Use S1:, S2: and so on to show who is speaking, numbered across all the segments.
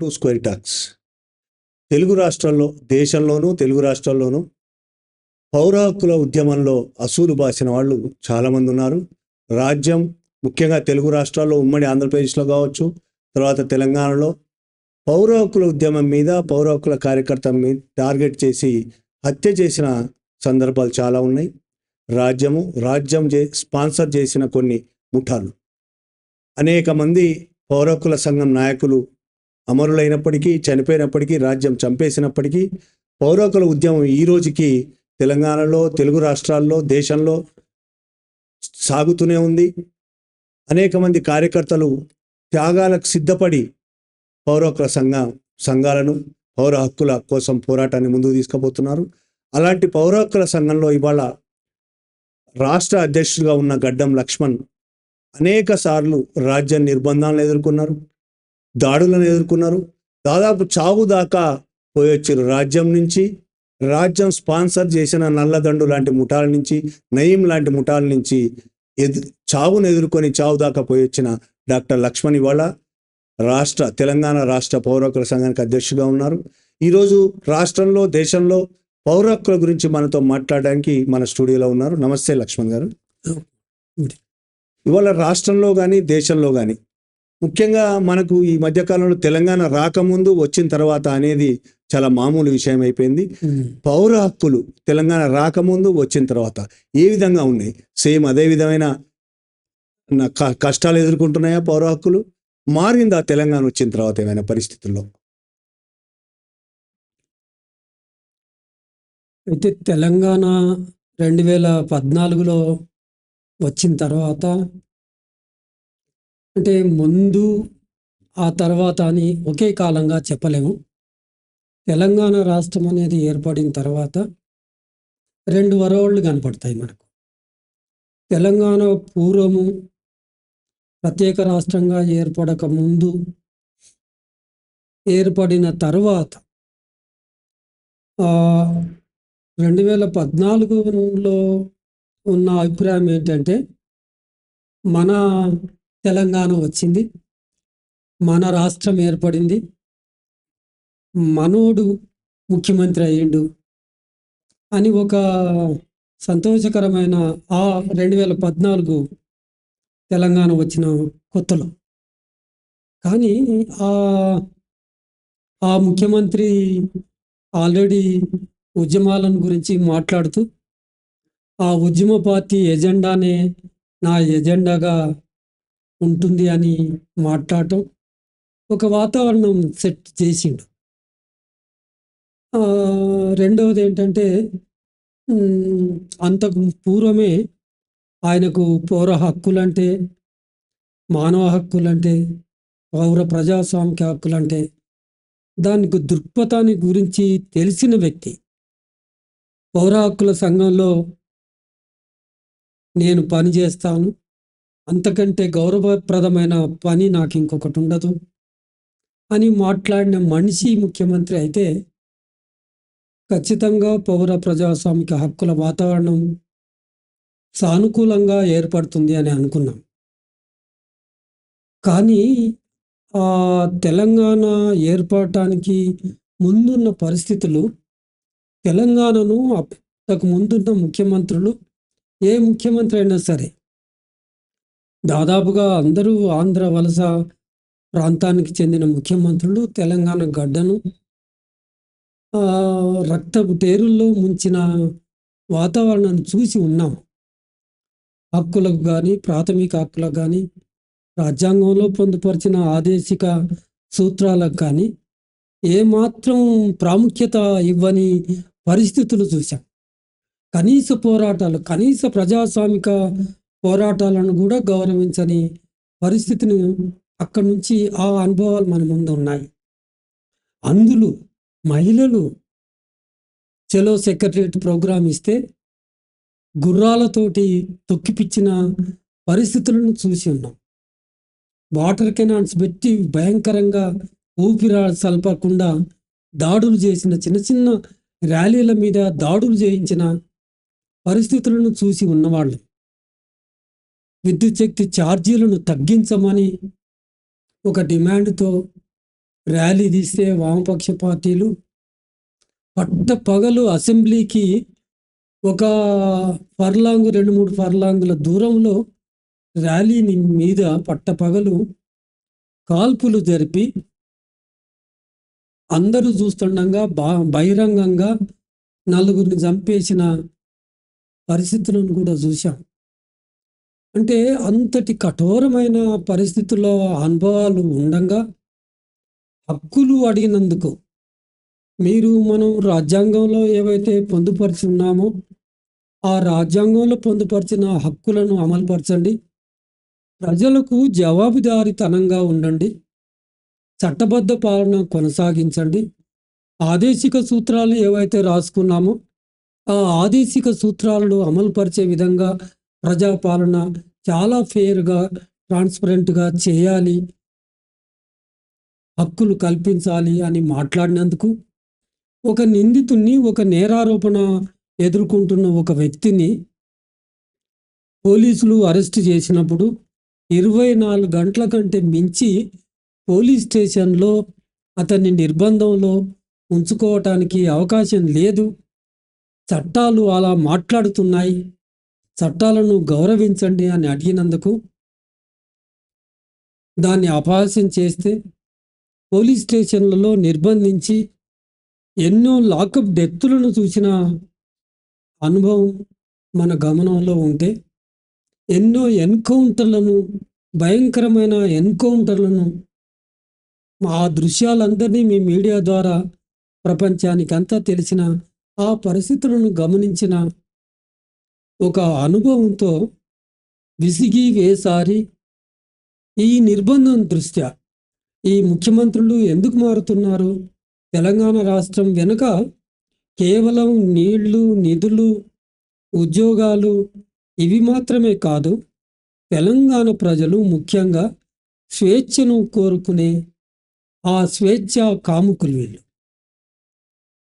S1: To square talks. Telugu రాష్ట్రాల్లో, దేశంలోనూ తెలుగు రాష్ట్రాల్లోనూ పౌర హక్కుల ఉద్యమంలో అసూలు బాసిన వాళ్ళు చాలామంది ఉన్నారు. రాజ్యం ముఖ్యంగా తెలుగు రాష్ట్రాల్లో, ఉమ్మడి ఆంధ్రప్రదేశ్లో కావచ్చు, తర్వాత తెలంగాణలో పౌర హక్కుల ఉద్యమం మీద, పౌర హక్కుల కార్యకర్తల మీద టార్గెట్ చేసి హత్య చేసిన సందర్భాలు చాలా ఉన్నాయి. రాజ్యం స్పాన్సర్ చేసిన కొన్ని ముఠాలు, అనేక మంది పౌర హక్కుల సంఘం నాయకులు అమరులైనప్పటికీ, చనిపోయినప్పటికీ, రాజ్యం చంపేసినప్పటికీ పౌర హక్కుల ఉద్యమం ఈ రోజుకి తెలంగాణలో, తెలుగు రాష్ట్రాల్లో, దేశంలో సాగుతూనే ఉంది. అనేక మంది కార్యకర్తలు త్యాగాలకు సిద్ధపడి పౌర హక్కుల సంఘాలను, పౌర హక్కుల కోసం పోరాటాన్ని ముందుకు తీసుకుపోతున్నారు. అలాంటి పౌర హక్కుల సంఘంలో ఇవాళ రాష్ట్ర అధ్యక్షుడిగా ఉన్న గడ్డం లక్ష్మణ్ అనేక సార్లు రాజ్య నిర్బంధాలను ఎదుర్కొన్నారు, దాడులను ఎదుర్కొన్నారు. దాదాపు చావు దాకా పోయొచ్చారు. రాజ్యం నుంచి, రాజ్యం స్పాన్సర్ చేసిన నల్లదండు లాంటి ముఠాల నుంచి, నయీం లాంటి ముఠాల నుంచి చావును ఎదుర్కొని చావు దాకా పోయొచ్చిన డాక్టర్ లక్ష్మణ్ ఇవాళ తెలంగాణ రాష్ట్ర పౌర హక్కుల సంఘానికి అధ్యక్షుడిగా ఉన్నారు. ఈరోజు రాష్ట్రంలో, దేశంలో పౌర హక్కుల గురించి మనతో మాట్లాడడానికి మన స్టూడియోలో ఉన్నారు. నమస్తే లక్ష్మణ్ గారు. ఇవాళ రాష్ట్రంలో కానీ, దేశంలో కానీ, ముఖ్యంగా మనకు ఈ మధ్యకాలంలో తెలంగాణ రాకముందు, వచ్చిన తర్వాత అనేది చాలా మామూలు విషయం అయిపోయింది. పౌర హక్కులు తెలంగాణ రాకముందు, వచ్చిన తర్వాత ఏ విధంగా ఉన్నాయి? సేమ్ అదే విధమైన కష్టాలు ఎదుర్కొంటున్నాయా పౌర హక్కులు? మారిందా తెలంగాణ వచ్చిన తర్వాత ఏమైనా పరిస్థితుల్లో?
S2: అయితే తెలంగాణ 2014లో వచ్చిన తర్వాత, అంటే ముందు ఆ తర్వాత అని ఒకే కాలంగా చెప్పలేము. తెలంగాణ రాష్ట్రం అనేది ఏర్పడిన తర్వాత 2 వరవళ్ళు కనపడతాయి మనకు. తెలంగాణ పూర్వము, ప్రత్యేక రాష్ట్రంగా ఏర్పడక ముందు, ఏర్పడిన తర్వాత 2014లో ఉన్న అభిప్రాయం ఏంటంటే, మన తెలంగాణ వచ్చింది, మన రాష్ట్రం ఏర్పడింది, మనోడు ముఖ్యమంత్రి అయ్యిండు అని ఒక సంతోషకరమైన 2014 తెలంగాణ వచ్చిన కొత్తలో. కానీ ఆ ముఖ్యమంత్రి ఆల్రెడీ ఉద్యమాలను గురించి మాట్లాడుతూ, ఆ ఉద్యమ పార్టీ ఎజెండానే నా ఎజెండాగా ఉంటుంది అని మాట్లాడటం, ఒక వాతావరణం సెట్ చేసిండు. రెండవది ఏంటంటే, అంతకు పూర్వమే ఆయనకు పౌర హక్కులంటే, మానవ హక్కులంటే, పౌర ప్రజాస్వామిక హక్కులంటే దానికి దృక్పథాన్ని గురించి తెలిసిన వ్యక్తి. పౌర హక్కుల సంఘంలో నేను పని చేస్తాను, అంతకంటే గౌరవప్రదమైన పని నాకు ఇంకొకటి ఉండదు అని మాట్లాడిన మనిషి ముఖ్యమంత్రి అయితే ఖచ్చితంగా పౌర ప్రజాస్వామిక హక్కుల వాతావరణం సానుకూలంగా ఏర్పడుతుంది అని అనుకున్నాం. కానీ ఆ తెలంగాణ ఏర్పడటానికి ముందున్న పరిస్థితులు, తెలంగాణను అంతకు ముందున్న ముఖ్యమంత్రులు, ఏ ముఖ్యమంత్రి అయినా సరే, దాదాపుగా అందరూ ఆంధ్ర వలస ప్రాంతానికి చెందిన ముఖ్యమంత్రులు తెలంగాణ గడ్డను రక్తపు టేరుల్లో ముంచిన వాతావరణాన్ని చూసి ఉన్నాం. హక్కులకు కానీ, ప్రాథమిక హక్కులకు కానీ, రాజ్యాంగంలో పొందుపరిచిన ఆదేశిక సూత్రాలకు కానీ ఏమాత్రం ప్రాముఖ్యత ఇవ్వని పరిస్థితులు చూసాం. కనీస పోరాటాలు, కనీస ప్రజాస్వామిక పోరాటాలను కూడా గౌరవించని పరిస్థితిని అక్కడి నుంచి ఆ అనుభవాలు మన ముందు ఉన్నాయి. అందులో మహిళలు చలో సెక్రటరియట్ ప్రోగ్రాం ఇస్తే గుర్రాలతోటి తొక్కిపిచ్చిన పరిస్థితులను చూసి ఉన్నాం. వాటర్ కెనాన్స్ పెట్టి భయంకరంగా ఊపిరి సల్పకుండా దాడులు చేసిన, చిన్న చిన్న ర్యాలీల మీద దాడులు చేయించిన పరిస్థితులను చూసి ఉన్నవాళ్ళు. విద్యుత్ శక్తి ఛార్జీలను తగ్గించమని ఒక డిమాండ్తో ర్యాలీ తీస్తే వామపక్ష పార్టీలు పట్టపగలు అసెంబ్లీకి ఒక ఫర్లాంగ్ 2-3 ఫర్లాంగుల దూరంలో ర్యాలీని మీద పట్టపగలు కాల్పులు జరిపి అందరూ చూస్తుండగా బహిరంగంగా నలుగురిని చంపేసిన పరిస్థితులను కూడా చూశాం. అంటే అంతటి కఠోరమైన పరిస్థితుల్లో అనుభవాలు ఉండంగా హక్కులు అడిగినందుకు మనం రాజ్యాంగంలో ఏవైతే పొందుపరిచి ఉన్నామో ఆ రాజ్యాంగంలో పొందుపరిచిన హక్కులను అమలుపరచండి, ప్రజలకు జవాబుదారీతనంగా ఉండండి, చట్టబద్ధ పాలన కొనసాగించండి, ఆదేశిక సూత్రాలు ఏవైతే రాసుకున్నామో ఆ ఆదేశిక సూత్రాలను అమలుపరిచే విధంగా ప్రజాపాలన చాలా ఫెయిర్గా ట్రాన్స్పరెంట్గా చేయాలి, హక్కులు కల్పించాలి అని మాట్లాడినందుకు ఒక నిందితుణ్ణి, ఒక నేరారోపణ ఎదుర్కొంటున్న ఒక వ్యక్తిని పోలీసులు అరెస్ట్ చేసినప్పుడు 24 గంటల కంటే మించి పోలీస్ స్టేషన్లో అతన్ని నిర్బంధంలో ఉంచుకోవటానికి అవకాశం లేదు. చట్టాలు అలా మాట్లాడుతున్నాయి, చట్టాలను గౌరవించండి అని అడిగినందుకు దాన్ని అపహాస్యం చేస్తే పోలీస్ స్టేషన్లలో నిర్బంధించి ఎన్నో లాకప్ డెత్తులను చూసిన అనుభవం మన గమనంలో ఉంటే, ఎన్నో ఎన్కౌంటర్లను, భయంకరమైన ఎన్కౌంటర్లను, ఆ దృశ్యాలందరినీ మీ మీడియా ద్వారా ప్రపంచానికంతా తెలిసిన ఆ పరిస్థితులను గమనించిన ఒక అనుభవంతో విసిగి వేసారి ఈ నిర్బంధం దృష్ట్యా ఈ ముఖ్యమంత్రులు ఎందుకు మారుతున్నారు? తెలంగాణ రాష్ట్రం వెనుక కేవలం నీళ్లు, నిధులు, ఉద్యోగాలు ఇవి మాత్రమే కాదు, తెలంగాణ ప్రజలు ముఖ్యంగా స్వేచ్ఛను కోరుకునే ఆ స్వేచ్ఛ కాముకులు వీళ్ళు.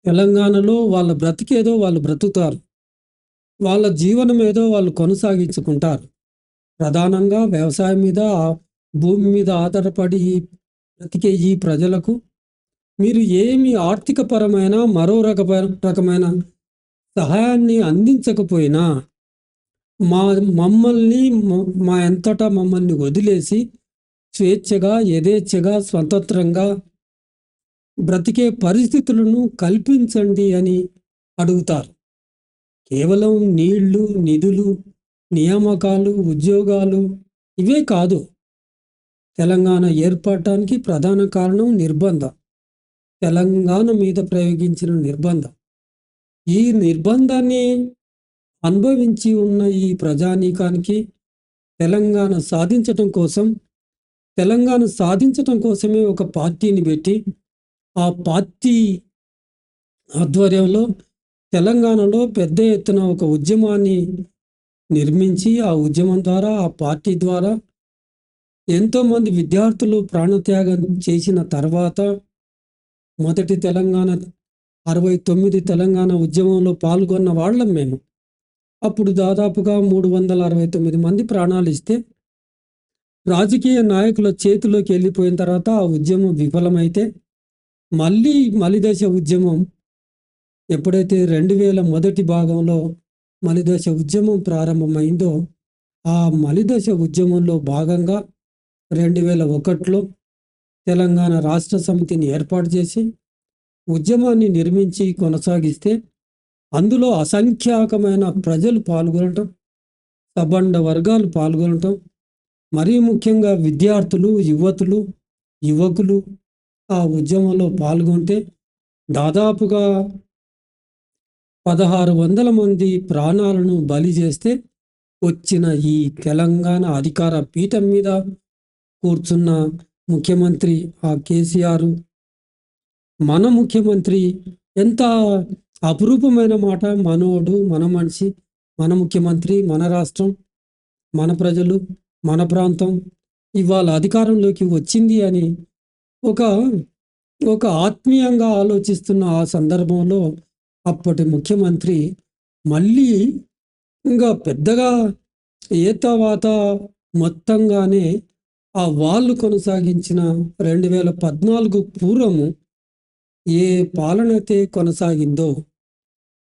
S2: తెలంగాణలో వాళ్ళ బ్రతికేదో వాళ్ళు బ్రతుకుతారు, వాళ్ళ జీవనం ఏదో వాళ్ళు కొనసాగించుకుంటారు. ప్రధానంగా వ్యవసాయం మీద, భూమి మీద ఆధారపడి బ్రతికే ఈ ప్రజలకు మీరు ఏమి ఆర్థికపరమైన మరో రకమైన సహాయాన్ని అందించకపోయినా మమ్మల్ని మా ఎంతటా మమ్మల్ని వదిలేసి స్వేచ్ఛగా, యథేచ్ఛగా, స్వతంత్రంగా బ్రతికే పరిస్థితులను కల్పించండి అని అడుగుతారు. కేవలం నీళ్లు, నిధులు, నియామకాలు, ఉద్యోగాలు ఇవే కాదు, తెలంగాణ ఏర్పడటానికి ప్రధాన కారణం నిర్బంధం, తెలంగాణ మీద ప్రయోగించిన నిర్బంధం. ఈ నిర్బంధాన్ని అనుభవించి ఉన్న ఈ ప్రజానీకానికి తెలంగాణ సాధించటం కోసమే ఒక పార్టీని పెట్టి ఆ పార్టీ ఆధ్వర్యంలో తెలంగాణలో పెద్ద ఎత్తున ఒక ఉద్యమాన్ని నిర్మించి ఆ ఉద్యమం ద్వారా, ఆ పార్టీ ద్వారా ఎంతోమంది విద్యార్థులు ప్రాణత్యాగం చేసిన తర్వాత మొదటి తెలంగాణ 69 తెలంగాణ ఉద్యమంలో పాల్గొన్న వాళ్ళం మేము. అప్పుడు దాదాపుగా 369 మంది ప్రాణాలు ఇస్తే రాజకీయ నాయకుల చేతిలోకి వెళ్ళిపోయిన తర్వాత ఆ ఉద్యమం విఫలమైతే మళ్ళీ మలిదశ ఉద్యమం ఎప్పుడైతే 2000 మొదటి భాగంలో మలిదశ ఉద్యమం ప్రారంభమైందో ఆ మలిదశ ఉద్యమంలో భాగంగా 2001లో తెలంగాణ రాష్ట్ర సమితిని ఏర్పాటు చేసి ఉద్యమాన్ని నిర్మించి కొనసాగిస్తే అందులో అసంఖ్యాకమైన ప్రజలు పాల్గొనటం, సబండ వర్గాలు పాల్గొనటం, మరీ ముఖ్యంగా విద్యార్థులు, యువకులు ఆ ఉద్యమంలో పాల్గొంటే దాదాపుగా 1600 మంది ప్రాణాలను బలి చేస్తే వచ్చిన ఈ తెలంగాణ అధికార పీఠం మీద కూర్చున్న ముఖ్యమంత్రి ఆ కేసీఆర్, మన ముఖ్యమంత్రి, ఎంత అపురూపమైన మాట, మనోడు, మన మనిషి, మన ముఖ్యమంత్రి, మన రాష్ట్రం, మన ప్రజలు, మన ప్రాంతం ఇవాళ అధికారంలోకి వచ్చింది అని ఒక ఆత్మీయంగా ఆలోచిస్తున్న ఆ సందర్భంలో అప్పటి ముఖ్యమంత్రి మళ్ళీ ఇంకా పెద్దగా ఏతావాత మొత్తంగానే వాళ్ళు కొనసాగించిన 2014 పూర్వము ఏ పాలన అయితే కొనసాగిందో,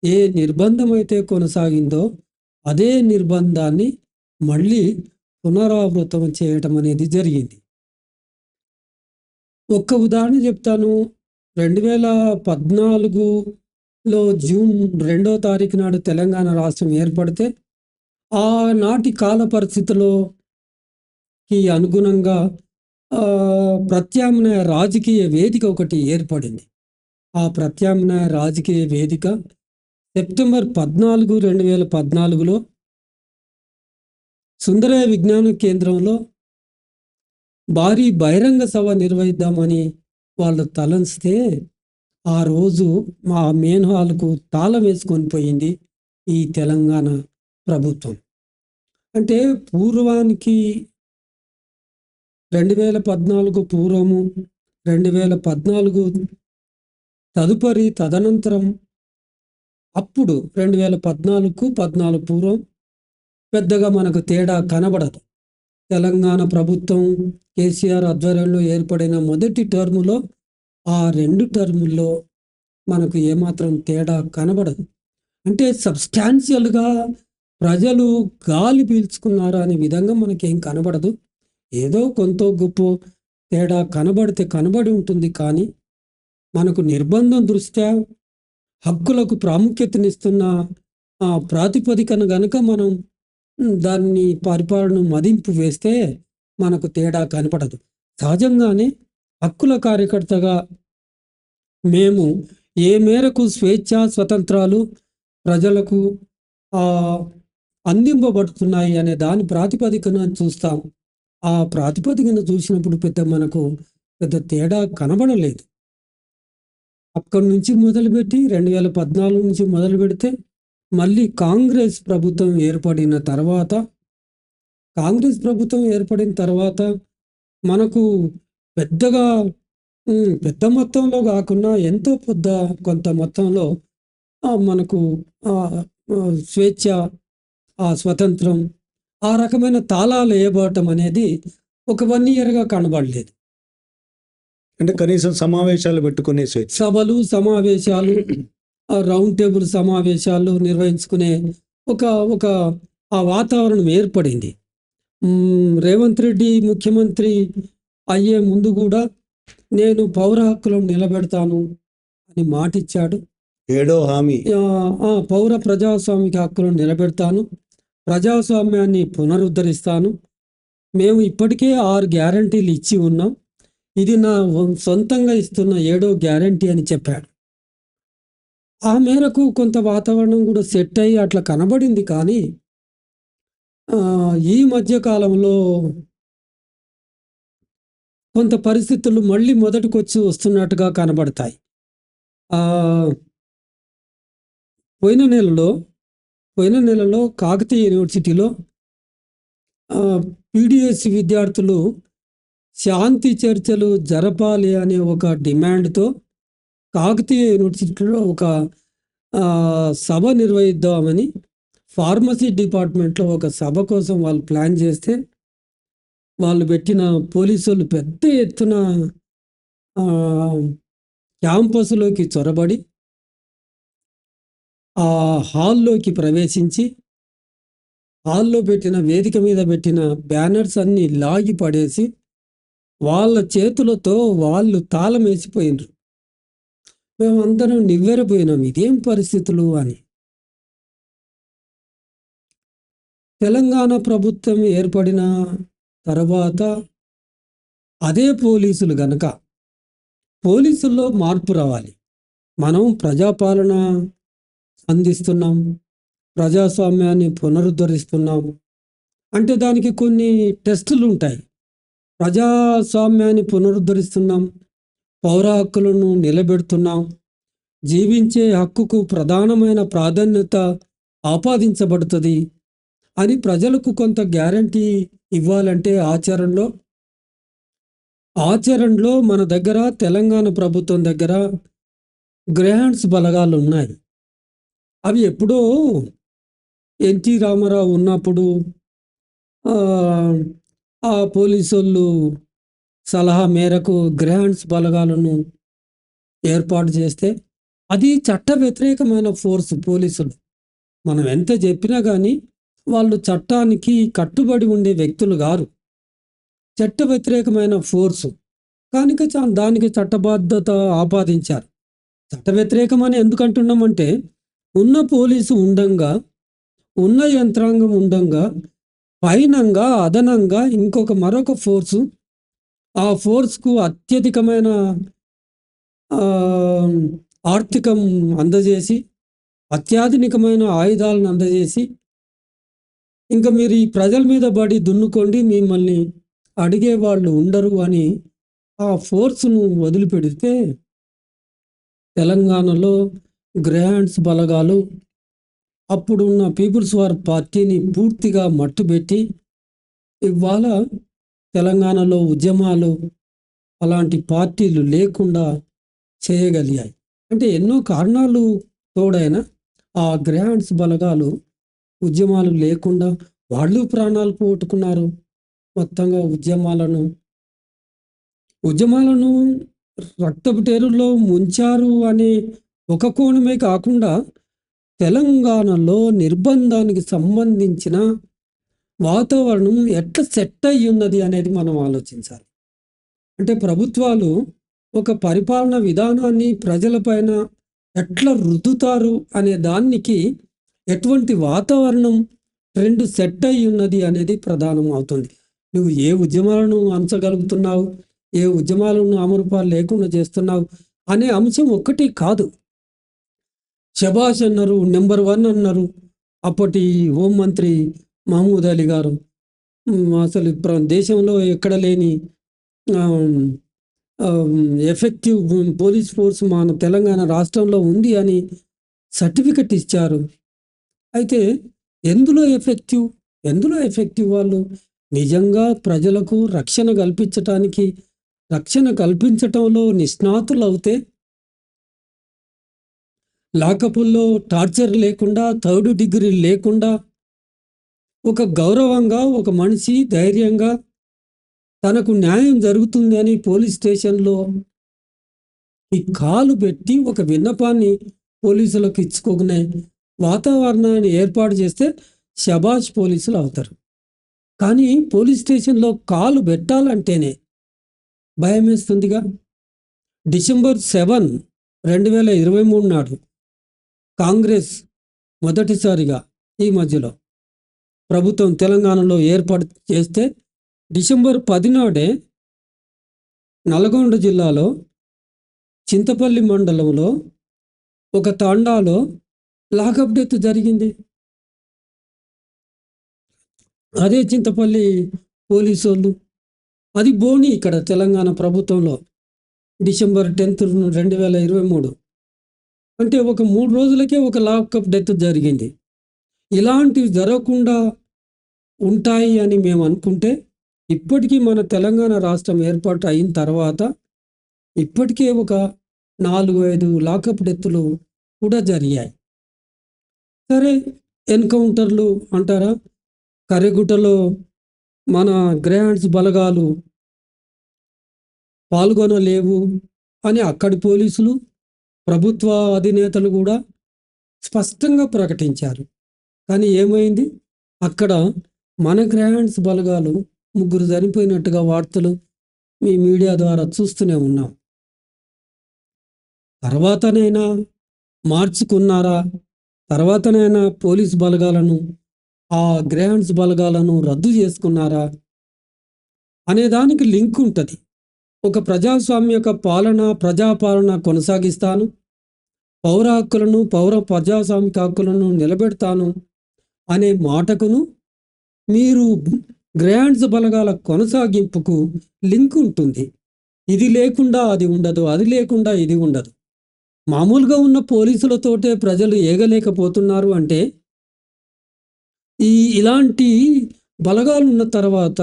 S2: ఏ నిర్బంధం అయితే కొనసాగిందో, అదే నిర్బంధాన్ని మళ్ళీ పునరావృతం చేయటం అనేది జరిగింది. ఒక్క ఉదాహరణ చెప్తాను. 2014లో జూన్ 2వ తారీఖు నాడు తెలంగాణ రాష్ట్రం ఏర్పడితే, ఆనాటి కాల పరిస్థితులకి అనుగుణంగా ప్రత్యామ్నాయ రాజకీయ వేదిక ఒకటి ఏర్పడింది. ఆ ప్రత్యామ్నాయ రాజకీయ వేదిక సెప్టెంబర్ 14, 2014లో సుందరయ్య విజ్ఞాన కేంద్రంలో భారీ బహిరంగ సభ నిర్వహిద్దామని వాళ్ళు తలంస్తే, ఆ రోజు మా మెయిన్ హాల్కు తాళం వేసుకొని పోయింది ఈ తెలంగాణ ప్రభుత్వం. అంటే పూర్వానికి 2014 పూర్వము, 2014 తదుపరి తదనంతరం, అప్పుడు 2014 పూర్వం పెద్దగా మనకు తేడా కనబడదు. తెలంగాణ ప్రభుత్వం కేసీఆర్ ఆధ్వర్యంలో ఏర్పడిన మొదటి టర్ములో, ఆ 2 టర్ముల్లో మనకు ఏమాత్రం తేడా కనబడదు. అంటే సబ్స్టాన్షియల్గా ప్రజలు గాలి పీల్చుకున్నారు అనే విధంగా మనకేం కనబడదు. ఏదో కొంత గొప్ప తేడా కనబడితే కనబడి ఉంటుంది. కానీ మనకు నిర్బంధం దృష్ట్యా హక్కులకు ప్రాముఖ్యతనిస్తున్న ప్రాతిపదికన గనుక మనం దాన్ని పరిపాలన మదింపు వేస్తే మనకు తేడా కనపడదు. సహజంగానే హక్కుల కార్యకర్తగా మేము ఏ మేరకు స్వేచ్ఛ స్వతంత్రాలు ప్రజలకు అందింపబడుతున్నాయి అనే దాని ప్రాతిపదికన చూస్తాం. ఆ ప్రాతిపదికన చూసినప్పుడు మనకు పెద్ద తేడా కనబడలేదు. అక్కడి నుంచి మొదలుపెట్టి 2014 నుంచి మొదలు పెడితే, మళ్ళీ కాంగ్రెస్ ప్రభుత్వం ఏర్పడిన తర్వాత మనకు పెద్దగా పెద్ద మొత్తంలో కాకుండా ఎంతో కొంత మొత్తంలో మనకు స్వేచ్ఛ, స్వతంత్రం, ఆ రకమైన తాళాలు వేయబడటం అనేది ఒక 1 ఇయర్గా కనబడలేదు.
S1: అంటే కనీసం సమావేశాలు పెట్టుకునే స్వేచ్ఛ,
S2: సభలు, సమావేశాలు, రౌండ్ టేబుల్ సమావేశాలు నిర్వహించుకునే ఒక ఆ వాతావరణం ఏర్పడింది. రేవంత్ రెడ్డి ముఖ్యమంత్రి అయ్యే ముందు కూడా నేను పౌర హక్కులను నిలబెడతాను అని మాటిచ్చాడు.
S1: 7వ హామీ,
S2: పౌర ప్రజాస్వామిక హక్కులను నిలబెడతాను, ప్రజాస్వామ్యాన్ని పునరుద్ధరిస్తాను, మేము ఇప్పటికే 6 గ్యారంటీలు ఇచ్చి ఉన్నాం, ఇది నా సొంతంగా ఇస్తున్న 7వ గ్యారంటీ అని చెప్పాడు. ఆ మేరకు కొంత వాతావరణం కూడా సెట్ అయ్యి అట్లా కనబడింది. కానీ ఈ మధ్యకాలంలో కొంత పరిస్థితులు మళ్ళీ మొదటికొచ్చి వస్తున్నట్టుగా కనబడతాయి. పోయిన నెలలో కాకతీయ యూనివర్సిటీలో పీడిఎస్ విద్యార్థులు శాంతి చర్చలు జరపాలి అనే ఒక డిమాండ్తో కాకతీయ యూనివర్సిటీలో ఒక సభ నిర్వహిద్దామని ఫార్మసీ డిపార్ట్మెంట్లో ఒక సభ కోసం వాళ్ళు ప్లాన్ చేస్తే, వాళ్ళు పెట్టిన పోలీసులు పెద్ద ఎత్తున క్యాంపస్లోకి చొరబడి ఆ హాల్లోకి ప్రవేశించి, హాల్లో పెట్టిన వేదిక మీద పెట్టిన బ్యానర్స్ అన్నీ లాగి పడేసి వాళ్ళ చేతులతో వాళ్ళు తాళం వేసిపోయినారు. మేమందరం నివ్వెరపోయినాం, ఇదేం పరిస్థితులు అని. తెలంగాణ ప్రభుత్వం ఏర్పడిన తర్వాత అదే పోలీసులు గనక, పోలీసుల్లో మార్పు రావాలి, మనం ప్రజాపాలన అందిస్తున్నాం, ప్రజాస్వామ్యాన్ని పునరుద్ధరిస్తున్నాం అంటే దానికి కొన్ని టెస్టులు ఉంటాయి. ప్రజాస్వామ్యాన్ని పునరుద్ధరిస్తున్నాం, పౌర హక్కులను నిలబెడుతున్నాం, జీవించే హక్కుకు ప్రధానమైన ప్రాధాన్యత ఆపాదించబడుతుంది అని ప్రజలకు కొంత గ్యారంటీ ఇవ్వాలంటే ఆచరణలో మన దగ్గర, తెలంగాణ ప్రభుత్వం దగ్గర గ్రేహాండ్స్ బలగాలు ఉన్నాయి. అవి ఎప్పుడో ఎన్టీ రామారావు ఉన్నప్పుడు ఆ పోలీసోళ్ళు సలహా మేరకు గ్రాండ్స్ బలగాలను ఏర్పాటు చేస్తే అది చట్ట వ్యతిరేకమైన ఫోర్స్ పోలీసులు. మనం ఎంత చెప్పినా కానీ వాళ్ళు చట్టానికి కట్టుబడి ఉండే వ్యక్తులు గారు. చట్ట వ్యతిరేకమైన ఫోర్సు. కనుక దానికి చట్టబద్ధత ఆపాదించారు. చట్ట వ్యతిరేకమని ఎందుకు అంటున్నామంటే ఉన్న పోలీసు ఉండంగా, ఉన్న యంత్రాంగం ఉండంగా, పైనంగా అదనంగా మరొక ఫోర్సు, ఆ ఫోర్స్కు అత్యధికమైన ఆర్థికం అందజేసి, అత్యాధునికమైన ఆయుధాలను అందజేసి, ఇంకా మీరు ఈ ప్రజల మీద పడి దున్నుకోండి, మిమ్మల్ని అడిగేవాళ్ళు ఉండరు అని ఆ ఫోర్స్ను వదిలిపెడితే తెలంగాణలో గ్రాండ్స్ బలగాలు అప్పుడున్న పీపుల్స్ వార్ పార్టీని పూర్తిగా మట్టుబెట్టి ఇవాళ తెలంగాణలో ఉద్యమాలు అలాంటి పార్టీలు లేకుండా చేయగలిగాయి. అంటే ఎన్నో కారణాలు తోడైన ఆ గ్రాండ్స్ బలగాలు ఉద్యమాలు లేకుండా వాళ్ళు ప్రాణాలు పోగొట్టుకున్నారు. మొత్తంగా ఉద్యమాలను రక్తపు టేరుల్లో ముంచారు అనే ఒక కోణమే కాకుండా తెలంగాణలో నిర్బంధానికి సంబంధించిన వాతావరణం ఎట్లా సెట్ అయ్యి ఉన్నది అనేది మనం ఆలోచించాలి. అంటే ప్రభుత్వాలు ఒక పరిపాలన విధానాన్ని ప్రజలపైన ఎట్లా రుద్దుతారు అనే దానికి ఎటువంటి వాతావరణం ట్రెండ్ సెట్ అయ్యి ఉన్నది అనేది ప్రధానం అవుతుంది. నువ్వు ఏ ఉద్యమాలను అంచగలుగుతున్నావు, ఏ ఉద్యమాలను అమరుపాలు లేకుండా చేస్తున్నావు అనే అంశం ఒక్కటి కాదు. శబాష్ అన్నారు, నెంబర్ 1 అన్నారు అప్పటి హోంమంత్రి మహమూద్ అలీ గారు. అసలు దేశంలో ఎక్కడ లేని ఎఫెక్టివ్ పోలీస్ ఫోర్స్ మన తెలంగాణ రాష్ట్రంలో ఉంది అని సర్టిఫికెట్ ఇచ్చారు. అయితే ఎందులో ఎఫెక్టివ్ వాళ్ళు నిజంగా ప్రజలకు రక్షణ కల్పించటంలో నిష్ణాతులు అవుతే లాకపుల్లో టార్చర్ లేకుండా, 3rd డిగ్రీ లేకుండా, ఒక గౌరవంగా ఒక మనిషి ధైర్యంగా తనకు న్యాయం జరుగుతుంది అని పోలీస్ స్టేషన్లో ఈ కాలు పెట్టి ఒక విన్నపాన్ని పోలీసులకు ఇచ్చుకునే వాతావరణాన్ని ఏర్పాటు చేస్తే శబాష్ పోలీసులు అవుతారు. కానీ పోలీస్ స్టేషన్లో కాలు పెట్టాలంటేనే భయం వేస్తుందిగా. డిసెంబర్ 7, 2023 నాడు కాంగ్రెస్ మొదటిసారిగా ఈ మధ్యలో ప్రభుత్వం తెలంగాణలో ఏర్పాటు చేస్తే డిసెంబర్ 10 నాడే నల్గొండ జిల్లాలో చింతపల్లి మండలంలో ఒక తాండాలో లాకప్ డెత్ జరిగింది. అదే చింతపల్లి పోలీసు వాళ్ళు. అది బోని ఇక్కడ తెలంగాణ ప్రభుత్వంలో డిసెంబర్ 10, 2023 అంటే ఒక 3 రోజులకే ఒక లాకప్ డెత్ జరిగింది. ఇలాంటివి జరగకుండా ఉంటాయి అని మేము అనుకుంటే ఇప్పటికీ మన తెలంగాణ రాష్ట్రం ఏర్పాటు అయిన తర్వాత ఇప్పటికే ఒక 4-5 లాకప్ డెత్తులు కూడా జరిగాయి. సరే, ఎన్కౌంటర్లు అంటారా? కర్రెగుట్టలో మన గ్రాండ్స్ బలగాలు పాల్గొనలేవు అని అక్కడి పోలీసులు, ప్రభుత్వ అధినేతలు కూడా స్పష్టంగా ప్రకటించారు. కానీ ఏమైంది? అక్కడ మన గ్రాండ్స్ బలగాలు 3 చనిపోయినట్టుగా వార్తలు మీ మీడియా ద్వారా చూస్తూనే ఉన్నాం. తర్వాతనైనా మార్చుకున్నారా? తర్వాతనైనా పోలీస్ బలగాలను, ఆ గ్రాండ్స్ బలగాలను రద్దు చేసుకున్నారా అనే దానికి లింక్ ఉంటుంది. ఒక ప్రజాస్వామ్యక ప్రజాపాలన కొనసాగిస్తాను, పౌర హక్కులను, ప్రజాస్వామిక హక్కులను నిలబెడతాను అనే మాటకును మీరు గ్రాండ్స్ బలగాల కొనసాగింపుకు లింక్ ఉంటుంది. ఇది లేకుండా అది ఉండదు, అది లేకుండా ఇది ఉండదు. మామూలుగా ఉన్న పోలీసులతోటే ప్రజలు ఏగలేకపోతున్నారు అంటే ఇలాంటి బలగాలు ఉన్న తర్వాత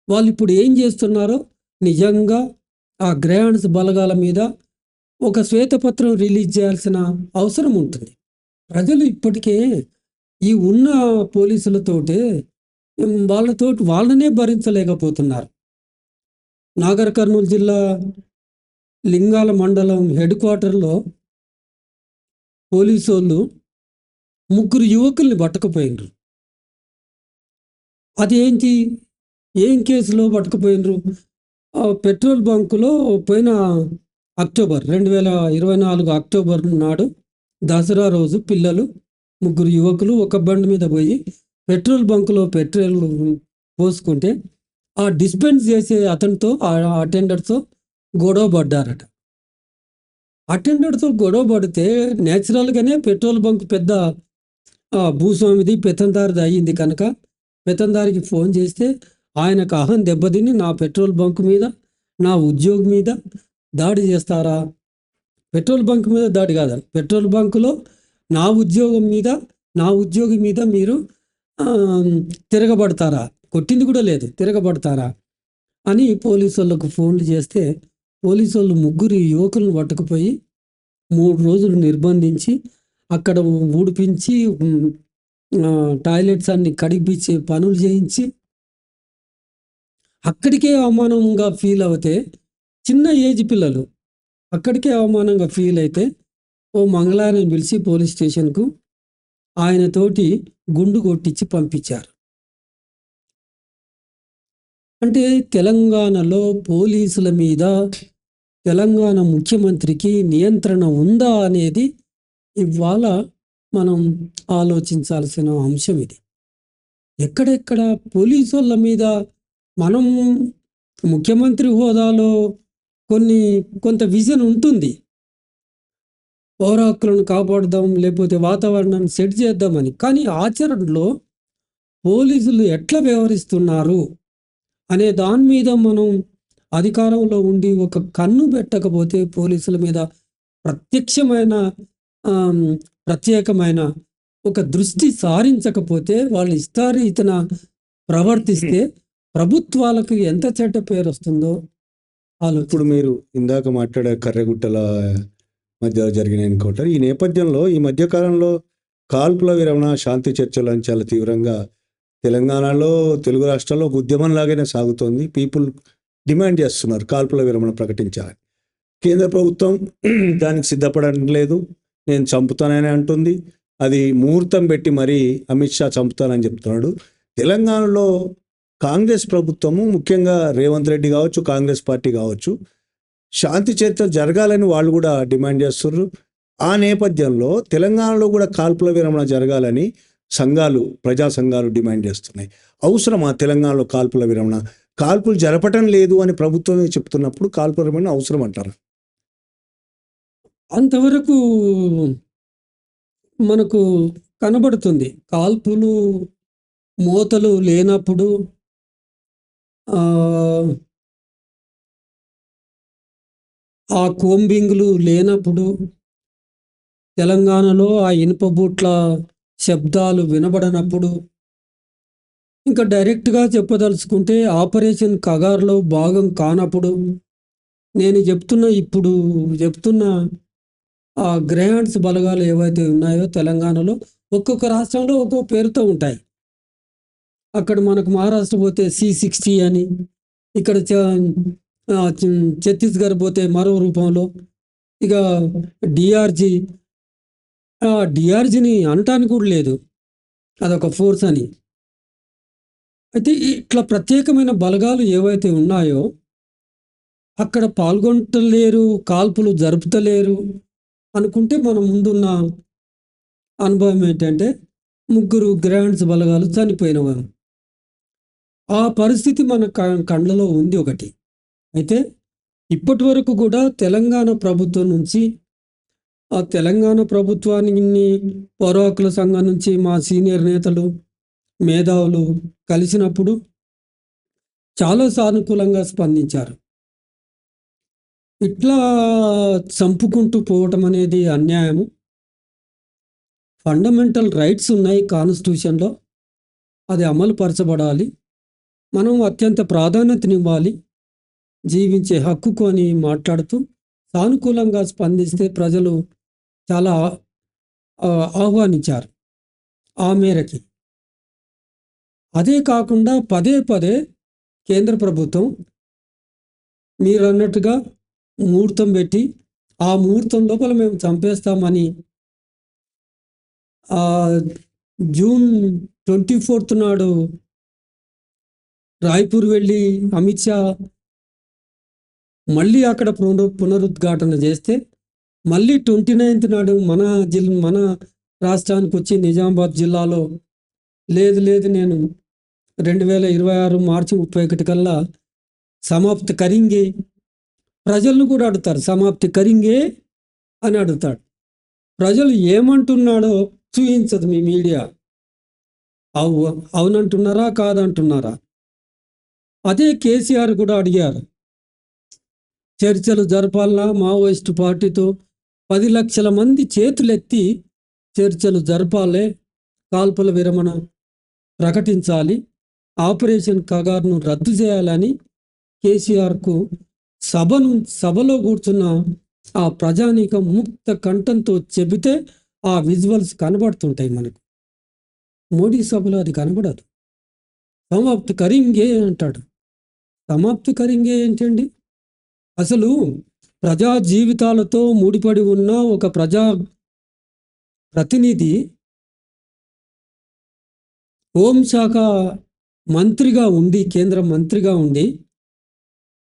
S2: వాళ్ళు ఇప్పుడు ఏం చేస్తున్నారో నిజంగా ఆ గ్రాండ్స్ బలగాల మీద ఒక శ్వేతపత్రం రిలీజ్ చేయాల్సిన అవసరం ఉంటుంది. ప్రజలు ఇప్పటికే ఈ ఉన్న పోలీసులతోటే వాళ్ళనే భరించలేకపోతున్నారు. నాగర్ కర్నూలు జిల్లా లింగాల మండలం హెడ్ క్వార్టర్లో పోలీసోళ్ళు 3 యువకుల్ని పట్టుకుపోయినరు. అదేంటి? ఏం కేసులో పట్టుకుపోయినరు? పెట్రోల్ బంకులో పోయిన అక్టోబర్ 2024 అక్టోబర్ నాడు దసరా రోజు పిల్లలు 3 యువకులు ఒక బండి మీద పోయి పెట్రోల్ బంకులో పెట్రోల్ పోసుకుంటే ఆ డిస్పెన్స్ చేసే అతనితో ఆ అటెండర్తో గొడవ పడ్డారట. అటెండర్తో గొడవ పడితే న్యాచురల్గానే పెట్రోల్ బంక్ పెద్ద భూస్వామిది పెత్తందారిది అయ్యింది కనుక పెత్తందారికి ఫోన్ చేస్తే ఆయనకు అహం దెబ్బతిని నా పెట్రోల్ బంక్ మీద నా ఉద్యోగి మీద దాడి చేస్తారా? పెట్రోల్ బంక్ మీద దాడి కాదని పెట్రోల్ బంకులో నా ఉద్యోగి మీద మీరు తిరగబడతారా? కొట్టింది కూడా లేదు, తిరగబడతారా అని పోలీసు వాళ్ళకు ఫోన్లు చేస్తే పోలీసు వాళ్ళు 3 యువకులను పట్టుకుపోయి 3 రోజులు నిర్బంధించి అక్కడ ఊడిపించి టాయిలెట్స్ అన్ని కడిగిపించి పనులు చేయించి అక్కడికే అవమానంగా ఫీల్ అవుతే చిన్న ఏజ్ పిల్లలు అక్కడికే అవమానంగా ఫీల్ అయితే ఓ మంగళవారం పిలిచి పోలీస్ స్టేషన్కు ఆయనతోటి గుండు కొట్టించి పంపించారు. అంటే తెలంగాణలో పోలీసుల మీద తెలంగాణ ముఖ్యమంత్రికి నియంత్రణ ఉందా అనేది ఇవాళ మనం ఆలోచించాల్సిన అంశం ఇది. ఎక్కడెక్కడ పోలీసుల మీద మనం ముఖ్యమంత్రి హోదాలో కొంత విజన్ ఉంటుంది, పౌర హక్కులను కాపాడుదాం లేకపోతే వాతావరణాన్ని సెట్ చేద్దామని. కానీ ఆచరణలో పోలీసులు ఎట్లా వ్యవహరిస్తున్నారు అనే దాని మీద మనం అధికారంలో ఉండి ఒక కన్ను పెట్టకపోతే పోలీసుల మీద ప్రత్యేకమైన ఒక దృష్టి సారించకపోతే వాళ్ళు ఇష్టారీతన ప్రవర్తిస్తే ప్రభుత్వాలకు ఎంత చెడ్డ పేరు వస్తుందో
S1: ఇప్పుడు మీరు ఇందాక మాట్లాడే కర్రెగుట్టల మధ్య జరిగిన ఎన్కౌంటర్ ఈ నేపథ్యంలో ఈ మధ్యకాలంలో కాల్పుల విరమణ శాంతి చర్చలు అని చాలా తీవ్రంగా తెలంగాణలో తెలుగు రాష్ట్రాల్లో ఒక ఉద్యమంలాగానే సాగుతోంది. పీపుల్ డిమాండ్ చేస్తున్నారు కాల్పుల విరమణ ప్రకటించాలని. కేంద్ర ప్రభుత్వం దానికి సిద్ధపడడం లేదు, నేను చంపుతానని అంటుంది. అది ముహూర్తం పెట్టి మరీ అమిత్ షా చంపుతానని చెప్తున్నాడు. తెలంగాణలో కాంగ్రెస్ ప్రభుత్వము ముఖ్యంగా రేవంత్ రెడ్డి కావచ్చు, కాంగ్రెస్ పార్టీ కావచ్చు, శాంతి చర్చలు జరగాలని వాళ్ళు కూడా డిమాండ్ చేస్తున్నారు. ఆ నేపథ్యంలో తెలంగాణలో కూడా కాల్పుల విరమణ జరగాలని ప్రజా సంఘాలు డిమాండ్ చేస్తున్నాయి. అవసరమా తెలంగాణలో కాల్పుల విరమణ? కాల్పులు జరపటం లేదు అని ప్రభుత్వమే చెప్తున్నప్పుడు కాల్పుల విరమణ అవసరం అంటారు?
S2: అంతవరకు మనకు కనబడుతుంది. కాల్పులు మోతలు లేనప్పుడు ఆ కోంబింగ్లు లేనప్పుడు తెలంగాణలో ఆ ఇనుప బూట్ల శబ్దాలు వినబడనప్పుడు ఇంకా డైరెక్ట్గా చెప్పదలుచుకుంటే ఆపరేషన్ కగార్లో భాగం కానప్పుడు నేను ఇప్పుడు చెప్తున్న ఆ గ్రహాండ్స్ బలగాలు ఏవైతే ఉన్నాయో తెలంగాణలో ఒక్కొక్క రాష్ట్రంలో ఒక్కొక్క పేరుతో ఉంటాయి. అక్కడ మనకు మహారాష్ట్ర పోతే C-60 అని, ఇక్కడ ఛత్తీస్గఢ్ పోతే మరో రూపంలో, ఇక డిఆర్జీని అనటానికి కూడా లేదు, అదొక ఫోర్స్ అని. అయితే ఇట్లా ప్రత్యేకమైన బలగాలు ఏవైతే ఉన్నాయో అక్కడ పాల్గొంటలేరు, కాల్పులు జరుపుతలేరు అనుకుంటే మన ముందున్న అనుభవం ఏంటంటే 3 గ్రాండ్స్ బలగాలు చనిపోయినవారు. ఆ పరిస్థితి మన కళ్ళలో ఉంది ఒకటి. అయితే ఇప్పటి వరకు కూడా తెలంగాణ ప్రభుత్వం నుంచి, ఆ తెలంగాణ ప్రభుత్వాన్ని పౌర హక్కుల సంఘం నుంచి మా సీనియర్ నేతలు మేధావులు కలిసినప్పుడు చాలా సానుకూలంగా స్పందించారు. ఇట్లా చంపుకుంటూ పోవటం అనేది అన్యాయము. ఫండమెంటల్ రైట్స్ ఉన్నాయి కాన్స్టిట్యూషన్లో, అది అమలు పరచబడాలి. మనం అత్యంత ప్రాధాన్యతనివ్వాలి జీవించే హక్కుకు అని మాట్లాడుతూ సానుకూలంగా స్పందిస్తే ప్రజలు చాలా ఆహ్వానించారు. ఆ మేరకి అదే కాకుండా పదే పదే కేంద్ర ప్రభుత్వం మీరు అన్నట్టుగా ముహూర్తం పెట్టి ఆ ముహూర్తం లోపల మేము చంపేస్తామని ఆ జూన్ 24 నాడు రాయ్పూర్ వెళ్ళి అమిత్ షా మళ్ళీ అక్కడ పునరుద్ఘాటన చేస్తే మళ్ళీ 29th నాడు మన రాష్ట్రానికి వచ్చి నిజామాబాద్ జిల్లాలో లేదు నేను 2026 మార్చి 31 కల్లా సమాప్తి కరింగే, ప్రజలను కూడా అడుగుతారు సమాప్తి కరింగే అని అడుగుతాడు. ప్రజలు ఏమంటున్నాడో చూపించదు మీ మీడియా. అవునంటున్నారా కాదంటున్నారా? అదే కేసీఆర్ కూడా అడిగారు, చర్చలు జరపాలన్నా మావోయిస్టు పార్టీతో 10 లక్షల మంది చేతులెత్తి చర్చలు జరపాలే, కాల్పుల విరమణ ప్రకటించాలి, ఆపరేషన్ కగార్ను రద్దు చేయాలని కేసీఆర్కు సభలో కూర్చున్న ఆ ప్రజానీకం ముక్త కంఠంతో చెబితే ఆ విజువల్స్ కనబడుతుంటాయి మనకు. మోడీ సభలో అది కనబడదు. సమాప్తి కరింగే అంటాడు. సమాప్తి కరింగే ఏంటండి? అసలు ప్రజా జీవితాలతో ముడిపడి ఉన్న ఒక ప్రజా ప్రతినిధి హోంశాఖ మంత్రిగా ఉండి, కేంద్ర మంత్రిగా ఉండి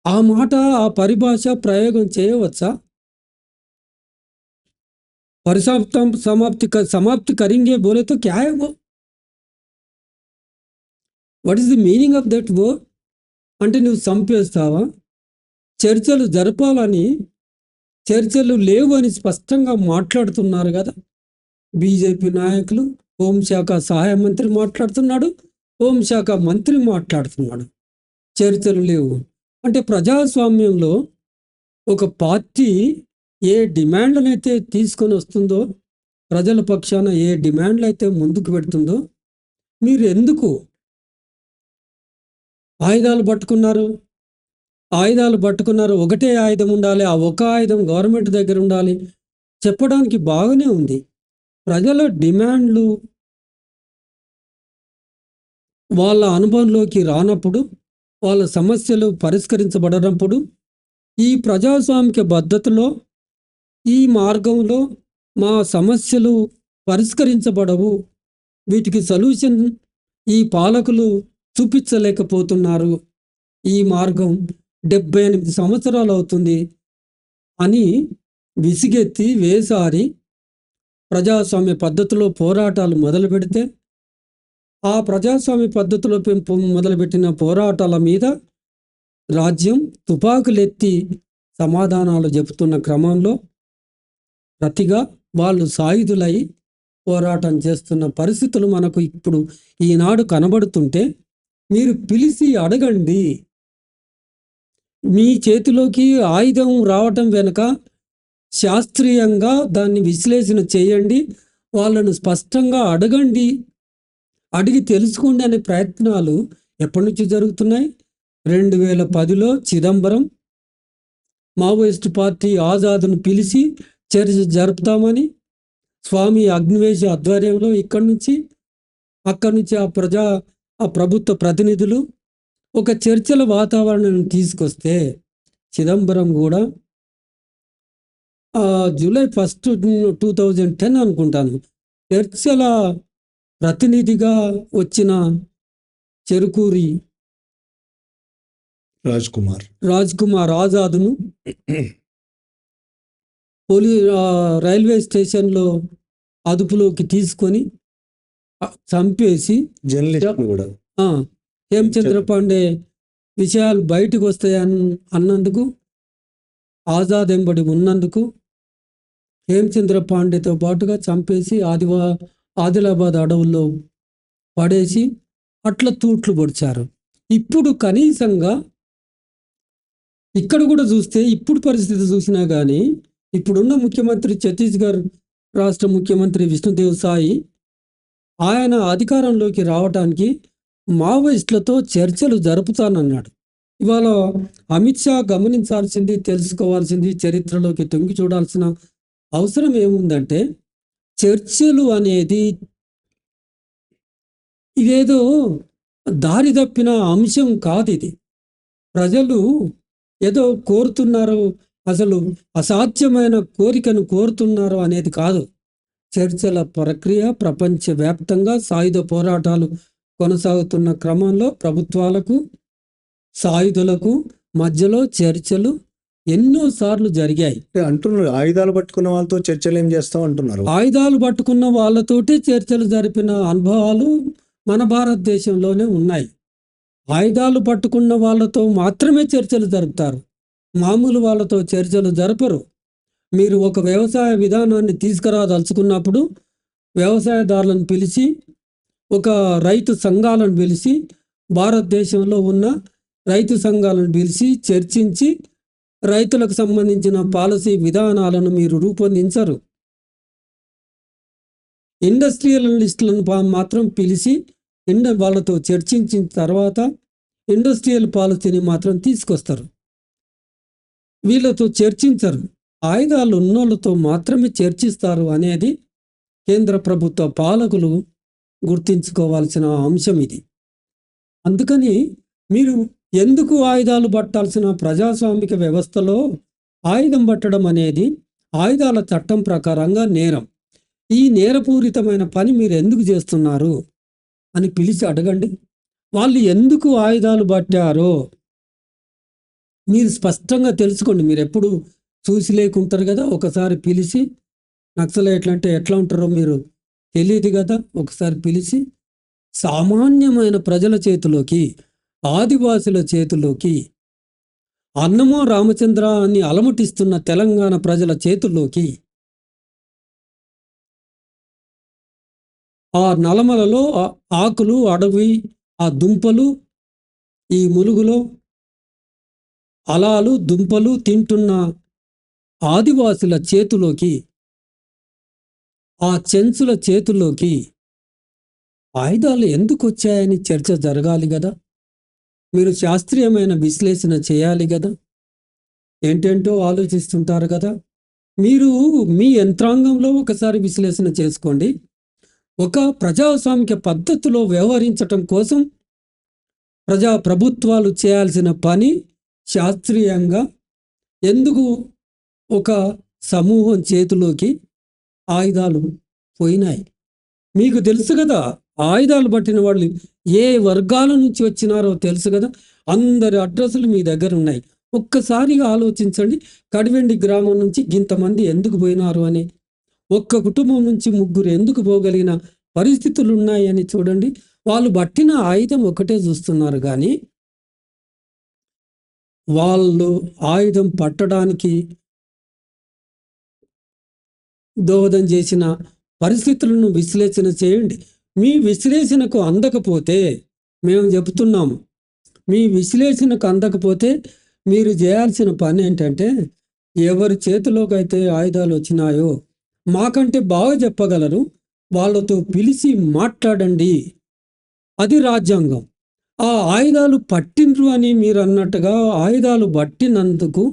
S2: ఆ మాట, ఆ పరిభాష ప్రయోగం చేయవచ్చా? समाप्ति करेंगे बोले तो क्या है वो? What is the meaning of that word? అంటే నువ్వు చంపేస్తావా? చర్చలు జరపాలని, చర్చలు లేవు అని స్పష్టంగా మాట్లాడుతున్నారు కదా బీజేపీ నాయకులు. హోంశాఖ సహాయ మంత్రి మాట్లాడుతున్నాడు, హోంశాఖ మంత్రి మాట్లాడుతున్నాడు, చర్చలు లేవు అంటే. ప్రజాస్వామ్యంలో ఒక పార్టీ ఏ డిమాండ్లను అయితే తీసుకొని వస్తుందో, ప్రజల పక్షాన ఏ డిమాండ్లు అయితే ముందుకు పెడుతుందో, మీరు ఎందుకు ఆయుధాలు పట్టుకున్నారు? ఒకటే ఆయుధం ఉండాలి, ఆ ఒక ఆయుధం గవర్నమెంట్ దగ్గర ఉండాలి చెప్పడానికి బాగానే ఉంది. ప్రజల డిమాండ్లు వాళ్ళ అనుభవంలోకి రానప్పుడు, వాళ్ళ సమస్యలు పరిష్కరించబడనప్పుడు, ఈ ప్రజాస్వామిక పద్ధతిలో, ఈ మార్గంలో మా సమస్యలు పరిష్కరించబడవు, వీటికి సొల్యూషన్ ఈ పాలకులు చూపించలేకపోతున్నారు, ఈ మార్గం 78 సంవత్సరాలు అవుతుంది అని విసిగెత్తి వేసారి ప్రజాస్వామ్య పద్ధతిలో పోరాటాలు మొదలు పెడితే, ఆ ప్రజాస్వామ్య పద్ధతిలో మొదలుపెట్టిన పోరాటాల మీద రాజ్యం తుపాకులెత్తి సమాధానాలు చెబుతున్న క్రమంలో ప్రతిగా వాళ్ళు సాయుధులై పోరాటం చేస్తున్న పరిస్థితులు మనకు ఇప్పుడు ఈనాడు కనబడుతుంటే, మీరు పిలిచి అడగండి. మీ చేతిలోకి ఆయుధం రావటం వెనుక శాస్త్రీయంగా దాన్ని విశ్లేషణ చేయండి, వాళ్ళను స్పష్టంగా అడగండి, అడిగి తెలుసుకోండి అనే ప్రయత్నాలు ఎప్పటి నుంచి జరుగుతున్నాయి? 2010లో చిదంబరం మావోయిస్టు పార్టీ ఆజాద్ను పిలిచి చర్చ జరుపుతామని స్వామి అగ్నివేశ ఆధ్వర్యంలో అక్కడి నుంచి ఆ ప్రభుత్వ ప్రతినిధులు ఒక చర్చల వాతావరణాన్ని తీసుకొస్తే, చిదంబరం కూడా జూలై 1, 2010 అనుకుంటాను, చర్చల ప్రతినిధిగా వచ్చిన చెరుకూరి రాజ్ కుమార్ ఆజాద్ను రైల్వే స్టేషన్లో అదుపులోకి తీసుకొని చంపేసి, హేమచంద్ర పాండే విషయాలు బయటకు వస్తాయని అన్నందుకు, ఆజాద్ ఎంబడి ఉన్నందుకు హేమచంద్ర పాండేతో పాటుగా చంపేసి ఆదిలాబాద్ అడవుల్లో పడేసి అట్లా తూట్లు పొడిచారు. ఇప్పుడు కనీసంగా ఇక్కడ కూడా చూస్తే, ఇప్పుడు పరిస్థితి చూసినా కానీ, ఇప్పుడున్న ముఖ్యమంత్రి ఛత్తీస్గఢ్ రాష్ట్ర ముఖ్యమంత్రి విష్ణుదేవ్ సాయి ఆయన అధికారంలోకి రావడానికి మావోయిస్టులతో చర్చలు జరుపుతానన్నాడు. ఇవాళ అమిత్ షా గమనించాల్సింది, తెలుసుకోవాల్సింది, చరిత్రలోకి తొంగి చూడాల్సిన అవసరం ఏముందంటే, చర్చలు అనేది ఇదేదో దారి తప్పిన అంశం కాదు ఇది. ప్రజలు ఏదో కోరుతున్నారు, అసలు అసాధ్యమైన కోరికను కోరుతున్నారు అనేది కాదు. చర్చల ప్రక్రియ ప్రపంచవ్యాప్తంగా సాయుధ పోరాటాలు కొనసాగుతున్న క్రమంలో ప్రభుత్వాలకు, సాయుధులకు మధ్యలో చర్చలు ఎన్నోసార్లు జరిగాయి.
S1: అంటే అంటున్నారు, ఆయుధాలు పట్టుకున్న వాళ్ళతో చర్చలు ఏం చేస్తాం అంటున్నారు.
S2: ఆయుధాలు పట్టుకున్న వాళ్ళతోటి చర్చలు జరిపిన అనుభవాలు మన భారతదేశంలోనే ఉన్నాయి. ఆయుధాలు పట్టుకున్న వాళ్ళతో మాత్రమే చర్చలు జరుపుతారు, మామూలు వాళ్ళతో చర్చలు జరపరు. మీరు ఒక వ్యవసాయ విధానాన్ని తీసుకురాదలుచుకున్నప్పుడు వ్యవసాయదారులను పిలిచి, ఒక రైతు సంఘాలను పిలిచి, భారతదేశంలో ఉన్న రైతు సంఘాలను పిలిచి చర్చించి రైతులకు సంబంధించిన పాలసీ విధానాలను మీరు రూపొందించరు. ఇండస్ట్రియలిస్టులను మాత్రం పిలిచి వాళ్ళతో చర్చించిన తర్వాత ఇండస్ట్రియల్ పాలసీని మాత్రం తీసుకొస్తారు. వీళ్ళతో చర్చించరు. ఆయుధాలు ఉన్నోళ్ళతో మాత్రమే చర్చిస్తారు అనేది కేంద్ర ప్రభుత్వ పాలకులు గుర్తించుకోవాల్సిన అంశం ఇది. అందుకని మీరు ఎందుకు ఆయుధాలు పట్టాల్సిన ప్రజాస్వామిక వ్యవస్థలో ఆయుధం పట్టడం అనేది ఆయుధాల చట్టం ప్రకారంగా నేరం. ఈ నేరపూరితమైన పని మీరు ఎందుకు చేస్తున్నారు అని పిలిచి అడగండి. వాళ్ళు ఎందుకు ఆయుధాలు పట్టారో మీరు స్పష్టంగా తెలుసుకోండి. మీరు ఎప్పుడు చూసి లేకుంటారు కదా, ఒకసారి పిలిచి, నక్సలైట్లు అంటే ఎట్లా ఉంటారో మీరు తెలియదు కదా, ఒకసారి పిలిచి సామాన్యమైన ప్రజల చేతిలోకి, ఆదివాసుల చేతిలోకి, అన్నమో రామచంద్ర అని అలమటిస్తున్న తెలంగాణ ప్రజల చేతుల్లోకి, ఆ నలమలలో ఆకులు, అడవి, ఆ దుంపలు, ఈ ములుగులో అలాలు దుంపలు తింటున్న ఆదివాసుల చేతిలోకి, ఆ చెంచుల చేతుల్లోకి ఆయుధాలు ఎందుకు వచ్చాయని చర్చ జరగాలి కదా. మీరు శాస్త్రీయమైన విశ్లేషణ చేయాలి కదా. ఏంటేంటో ఆలోచిస్తుంటారు కదా. మీరు మీ యంత్రాంగంలో ఒకసారి విశ్లేషణ చేసుకోండి. ఒక ప్రజాస్వామిక పద్ధతిలో వ్యవహరించటం కోసం ప్రభుత్వాలు చేయాల్సిన పని శాస్త్రీయంగా ఎందుకు ఒక సమూహం చేతిలోకి ఆయుధాలు పోయినాయి? మీకు తెలుసు కదా, ఆయుధాలు పట్టిన వాళ్ళు ఏ వర్గాల నుంచి వచ్చినారో తెలుసు కదా. అందరి అడ్రస్లు మీ దగ్గర ఉన్నాయి. ఒక్కసారిగా ఆలోచించండి. కడివెండి గ్రామం నుంచి ఇంతమంది ఎందుకు పోయినారు అని, ఒక్క కుటుంబం నుంచి ముగ్గురు ఎందుకు పోగలిగిన పరిస్థితులు ఉన్నాయని చూడండి. వాళ్ళు పట్టిన ఆయుధం ఒకటే చూస్తున్నారు, కానీ వాళ్ళు ఆయుధం పట్టడానికి దోహదం చేసిన పరిస్థితులను విశ్లేషణ చేయండి. మీ విశ్లేషణకు అందకపోతే మేము చెబుతున్నాము, మీ విశ్లేషణకు అందకపోతే మీరు చేయాల్సిన పని ఏంటంటే, ఎవరి చేతిలోకి అయితే ఆయుధాలు వచ్చినాయో మాకంటే బాగా చెప్పగలరు, వాళ్ళతో పిలిచి మాట్లాడండి. అది రాజ్యాంగం. ఆ ఆయుధాలు పట్టిండ్రు అని మీరు అన్నట్టుగా ఆయుధాలు పట్టినందుకు,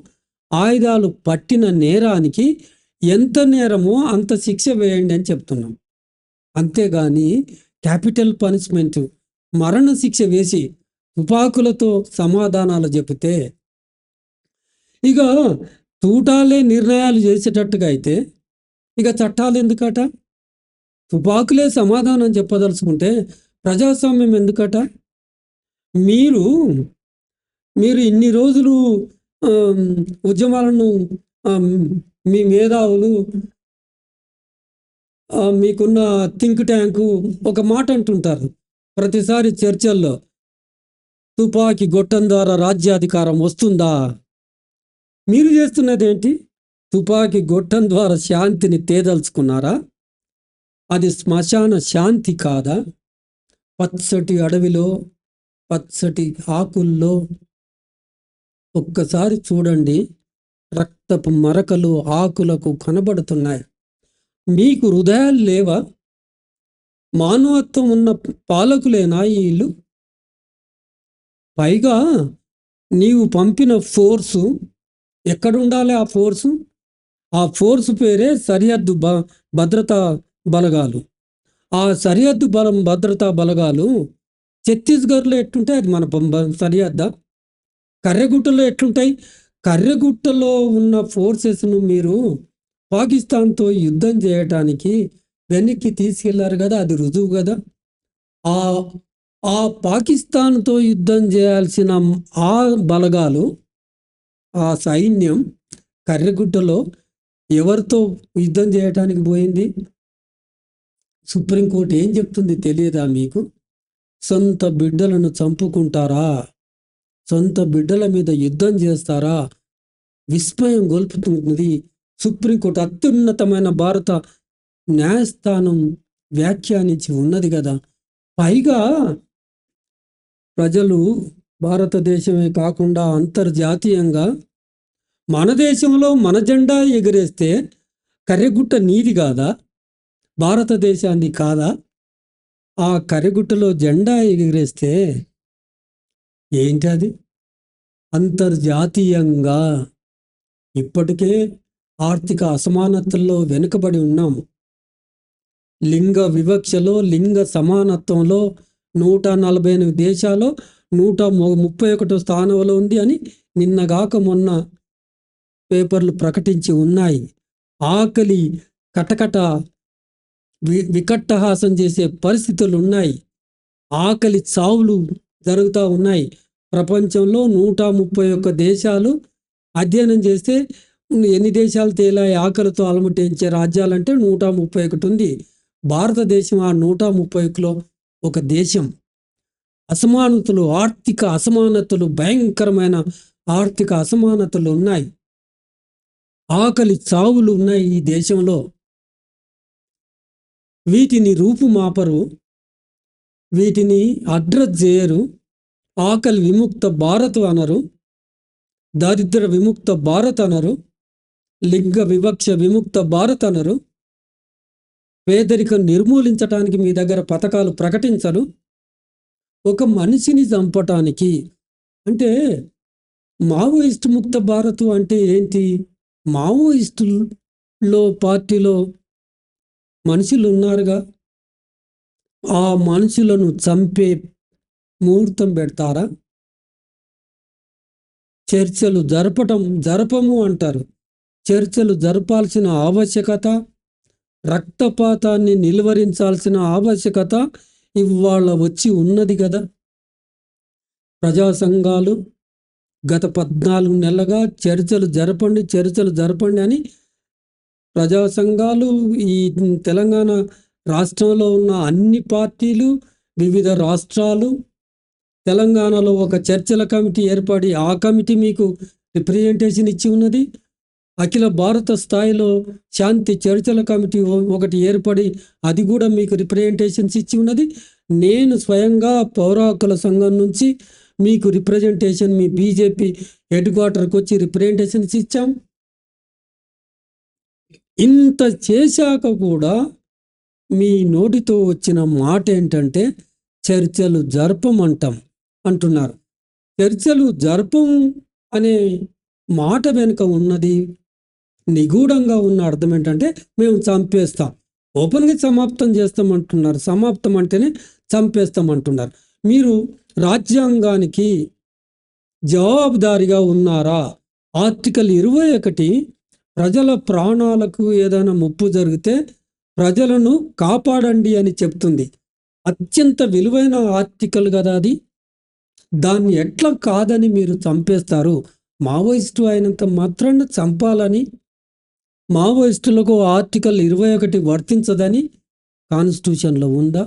S2: ఆయుధాలు పట్టిన నేరానికి ఎంత నేరమో అంత శిక్ష వేయండి అని చెప్తున్నాం. అంతేగాని క్యాపిటల్ పనిష్మెంట్, మరణ శిక్ష వేసి తుపాకులతో సమాధానాలు చెబితే, ఇక తూటాలే నిర్ణయాలు చేసేటట్టుగా అయితే ఇక చట్టాలు ఎందుకట? తుపాకులే సమాధానం చెప్పదలుచుకుంటే ప్రజాస్వామ్యం ఎందుకట? మీరు ఇన్ని రోజులు ఉద్యమాలను మీ మేధావులు, మీకున్న థింక్ ట్యాంకు ఒక మాట అంటుంటారు ప్రతిసారి చర్చల్లో, తుపాకీ గొట్టం ద్వారా రాజ్యాధికారం వస్తుందా? మీరు చేస్తున్నది ఏంటి? తుపాకీ గొట్టం ద్వారా శాంతిని తేదలుచుకున్నారా? అది శ్మశాన శాంతి కాదా? పచ్చటి అడవిలో, పచ్చటి ఆకుల్లో ఒక్కసారి చూడండి, రక్తపు మరకలు ఆకులకు కనబడుతున్నాయి. మీకు హృదయాలు లేవా? మానవత్వం ఉన్న పాలకులేనా వీళ్ళు? పైగా నీవు పంపిన ఫోర్సు ఎక్కడుండాలి? ఆ ఫోర్సు పేరే సరిహద్దు భద్రతా బలగాలు. ఆ సరిహద్దు భద్రతా బలగాలు ఛత్తీస్గఢ్లో ఎట్లుంటాయి అది మన సరిహద్దా? కర్రెగుట్టలో ఎట్లుంటాయి? కర్రెగుట్టలో ఉన్న ఫోర్సెస్ను మీరు పాకిస్తాన్తో యుద్ధం చేయటానికి వెనక్కి తీసుకెళ్లారు కదా, అది రుజువు కదా. ఆ ఆ పాకిస్తాన్తో యుద్ధం చేయాల్సిన ఆ బలగాలు, ఆ సైన్యం కర్రెగుట్టలో ఎవరితో యుద్ధం చేయటానికి పోయింది? సుప్రీంకోర్టు ఏం చెప్తుంది తెలియదా మీకు? సొంత బిడ్డలను చంపుకుంటారా? సొంత బిడ్డల మీద యుద్ధం చేస్తారా? విస్మయం గొల్పుతుంది సుప్రీంకోర్టు. అత్యున్నతమైన భారత న్యాయస్థానం వ్యాఖ్యానించి ఉన్నది కదా. పైగా ప్రజలు భారతదేశమే కాకుండా అంతర్జాతీయంగా మన దేశంలో మన జెండా ఎగరేస్తే కర్రెగుట్ట నీది కాదా? భారతదేశాన్ని కాదా? ఆ కర్రెగుట్టలో జెండా ఎగరేస్తే ఏంటి అది? అంతర్జాతీయంగా ఇప్పటికే ఆర్థిక అసమానతల్లో వెనుకబడి ఉన్నాము. లింగ వివక్షలో, లింగ సమానత్వంలో 148 దేశాలు 131 స్థానంలో ఉంది అని నిన్నగాక మొన్న పేపర్లు ప్రకటించి ఉన్నాయి. ఆకలి కటకట వికట్టహాసం చేసే పరిస్థితులు ఉన్నాయి. ఆకలి చావులు జరుగుతూ ఉన్నాయి. ప్రపంచంలో 131 దేశాలు అధ్యయనం చేస్తే ఎన్ని దేశాలు తేలాయి ఆకలితో అలమటించే రాజ్యాలంటే 131 ఉంది. భారతదేశం ఆ 131లో ఒక దేశం. అసమానతలు, ఆర్థిక అసమానతలు, భయంకరమైన ఆర్థిక అసమానతలు ఉన్నాయి. ఆకలి చావులు ఉన్నాయి ఈ దేశంలో. వీటిని రూపుమాపరు, వీటిని అడ్రస్ చేయరు. ఆకలి విముక్త భారత్ అనరు, దారిద్ర విముక్త భారత్ అనరు, లింగ వివక్ష విముక్త భారత్ అనరు, పేదరికం నిర్మూలించడానికి మీ దగ్గర పథకాలు ప్రకటించరు. ఒక మనిషిని చంపటానికి అంటే మావోయిస్ట్ ముక్త భారత్ అంటే ఏంటి? మావోయిస్టులో పార్టీలో మనుషులు ఉన్నారుగా, ఆ మనుషులను చంపే ముహూర్తం పెడతారా? చర్చలు జరపము అంటారు. చర్చలు జరపాల్సిన ఆవశ్యకత, రక్తపాతాన్ని నిలువరించాల్సిన ఆవశ్యకత ఇవాళ వచ్చి ఉన్నది కదా. ప్రజా సంఘాలు గత 14 నెలలుగా చర్చలు జరపండి అని ప్రజా సంఘాలు, ఈ తెలంగాణ రాష్ట్రంలో ఉన్న అన్ని పార్టీలు, వివిధ రాష్ట్రాలు, తెలంగాణలో ఒక చర్చల కమిటీ ఏర్పడి ఆ కమిటీ మీకు రిప్రజెంటేషన్ ఇచ్చి ఉన్నది. అఖిల భారత స్థాయిలో శాంతి చర్చల కమిటీ ఒకటి ఏర్పడి అది కూడా మీకు రిప్రజెంటేషన్స్ ఇచ్చి ఉన్నది. నేను స్వయంగా పౌర హక్కుల సంఘం నుంచి మీకు రిప్రజెంటేషన్, మీ బీజేపీ హెడ్ క్వార్టర్కి వచ్చి రిప్రజెంటేషన్స్ ఇచ్చాం. ఇంత చేశాక కూడా మీ నోటితో వచ్చిన మాట ఏంటంటే చర్చలు అంటున్నారు. చర్చలు జరపం అనే మాట వెనుక ఉన్నది, నిగూఢంగా ఉన్న అర్థం ఏంటంటే మేము చంపేస్తాం, ఓపెన్గా సమాప్తం చేస్తామంటున్నారు. సమాప్తం అంటేనే చంపేస్తామంటున్నారు. మీరు రాజ్యాంగానికి జవాబుదారీగా ఉన్నారా? ఆర్టికల్ 21 ప్రజల ప్రాణాలకు ఏదైనా ముప్పు జరిగితే ప్రజలను కాపాడండి అని చెప్తుంది. అత్యంత విలువైన ఆర్టికల్ కదా అది. దాన్ని ఎట్లా కాదని మీరు చంపేస్తారు? మావోయిస్టు అయినంత మాత్రాన చంపాలని, మావోయిస్టులకు ఆర్టికల్ 21 వర్తించదని కాన్స్టిట్యూషన్లో ఉందా?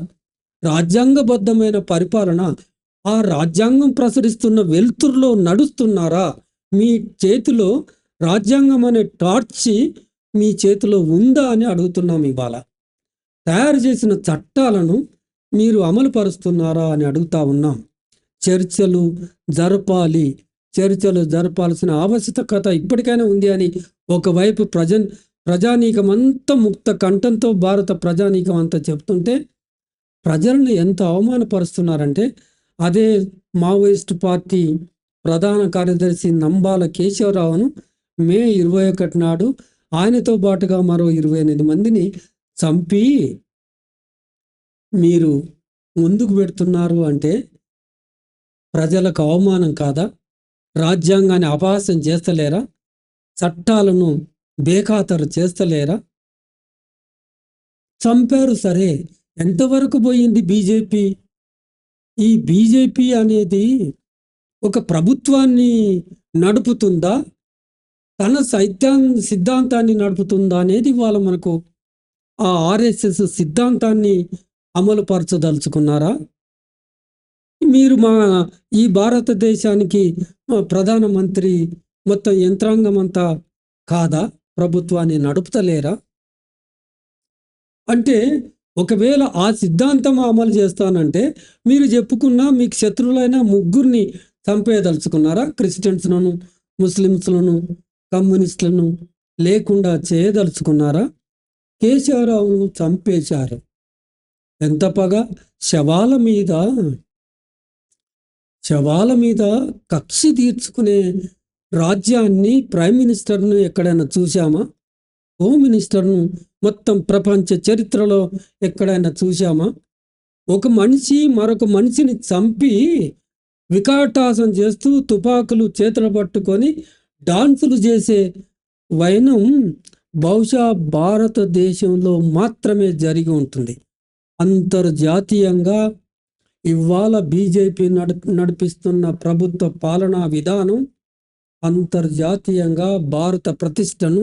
S2: రాజ్యాంగబద్ధమైన పరిపాలన, ఆ రాజ్యాంగం ప్రసరిస్తున్న వెలుతురులో నడుస్తున్నారా? మీ చేతిలో రాజ్యాంగం అనే టార్చి మీ చేతిలో ఉందా అని అడుగుతున్నాం. ఇవాళ తయారు చేసిన చట్టాలను మీరు అమలు పరుస్తున్నారా అని అడుగుతా ఉన్నాం. చర్చలు జరపాల్సిన ఆవశ్యకత ఇప్పటికైనా ఉంది అని ఒకవైపు ప్రజానీకమంతా ముక్త కంఠంతో భారత ప్రజానీకం అంతా చెప్తుంటే ప్రజలను ఎంత అవమానపరుస్తున్నారంటే, అదే మావోయిస్టు పార్టీ ప్రధాన కార్యదర్శి నంబాల కేశవరావును మే 21 నాడు ఆయనతో పాటుగా మరో 28 మందిని చంపి మీరు ముందుకు పెడుతున్నారు అంటే ప్రజలకు అవమానం కాదా? రాజ్యాంగాన్ని అపహాస్యం చేస్తలేరా? చట్టాలను బేఖాతరు చేస్తలేరా? చంపారు సరే, ఎంతవరకు పోయింది బీజేపీ? ఈ బీజేపీ అనేది ఒక ప్రభుత్వాన్ని నడుపుతుందా, తన సిద్ధాంతాన్ని నడుపుతుందా అనేది ఇవాళ మనకు ఆ ఆర్ఎస్ఎస్ సిద్ధాంతాన్ని అమలు పరచదలుచుకున్నారా? మీరు ఈ భారతదేశానికి ప్రధానమంత్రి మొత్తం యంత్రాంగం అంతా కాదా? ప్రభుత్వాన్ని నడుపుతలేరా? అంటే ఒకవేళ ఆ సిద్ధాంతం అమలు చేస్తానంటే మీరు చెప్పుకున్న మీకు శత్రువులైన ముగ్గురిని చంపేయదలుచుకున్నారా? క్రిస్టియన్స్లను, ముస్లిమ్స్లను, కమ్యూనిస్టులను లేకుండా చేయదలుచుకున్నారా? కేశవరావును చంపేశారు. ఎంత పగ! శవాల మీద కక్ష తీర్చుకునే రాజ్యాన్ని, ప్రైమ్ మినిస్టర్ను ఎక్కడైనా చూశామా? హోమ్ మినిస్టర్ను మొత్తం ప్రపంచ చరిత్రలో ఎక్కడైనా చూశామా? ఒక మనిషి మరొక మనిషిని చంపి వికటాసం చేస్తూ తుపాకులు చేతులు పట్టుకొని డాన్సులు చేసే వైనం బహుశా భారతదేశంలో మాత్రమే జరిగి ఉంటుంది. అంతర్జాతీయంగా ఇవాళ బీజేపీ నడిపిస్తున్న ప్రభుత్వ పాలనా విధానం అంతర్జాతీయంగా భారత ప్రతిష్టను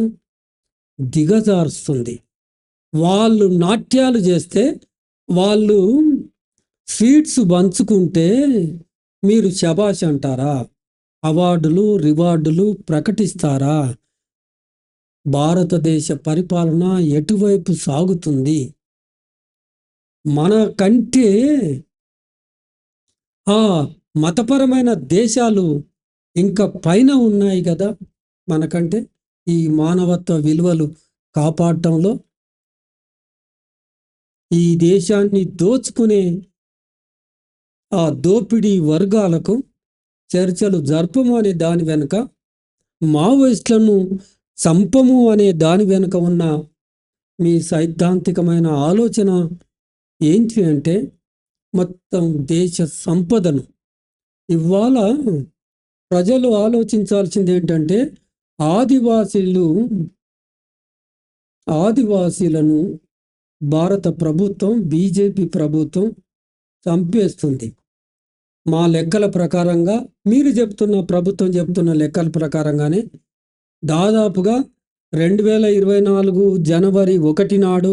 S2: దిగజారుస్తుంది. వాళ్ళు నాట్యాలు చేస్తే, వాళ్ళు స్వీట్స్ పంచుకుంటే మీరు శబాష్ అంటారా? అవార్డులు, రివార్డులు ప్రకటిస్తారా? భారతదేశ పరిపాలన ఎటువైపు సాగుతుంది? మన కంటే ఆ మతపరమైన దేశాలు ఇంకా పైన ఉన్నాయి కదా మనకంటే, ఈ మానవత్వ విలువలు కాపాడటంలో. ఈ దేశాన్ని దోచుకునే ఆ దోపిడీ వర్గాలకు చర్చలు జరపము అనే దాని వెనుక, మావోయిస్టులను చంపము అనే దాని వెనుక ఉన్న మీ సైద్ధాంతికమైన ఆలోచన ఏంటి అంటే, మొత్తం దేశ సంపదను ఇవాళ ప్రజలు ఆలోచించాల్సింది ఏంటంటే, ఆదివాసీలను భారత ప్రభుత్వం, బీజేపీ ప్రభుత్వం చంపేస్తుంది. మా లెక్కల ప్రకారంగా, మీరు ప్రభుత్వం చెప్తున్న లెక్కల ప్రకారంగానే దాదాపుగా 2024 జనవరి 1 నాడు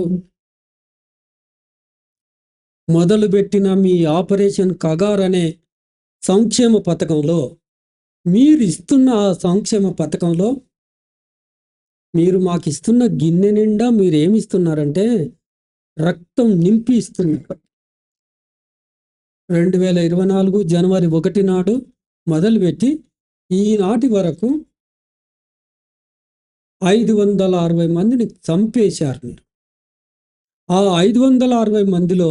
S2: మొదలుపెట్టిన మీ ఆపరేషన్ కగార్ అనే సంక్షేమ పథకంలో, మీరు ఇస్తున్న ఆ సంక్షేమ పథకంలో మీరు మాకు ఇస్తున్న గిన్నె నిండా మీరేమిస్తున్నారంటే రక్తం నింపి ఇస్తున్నారు. 2024 జనవరి 1 నాడు మొదలుపెట్టి ఈనాటి వరకు 560 మందిని చంపేశారు మీరు. ఆ 560 మందిలో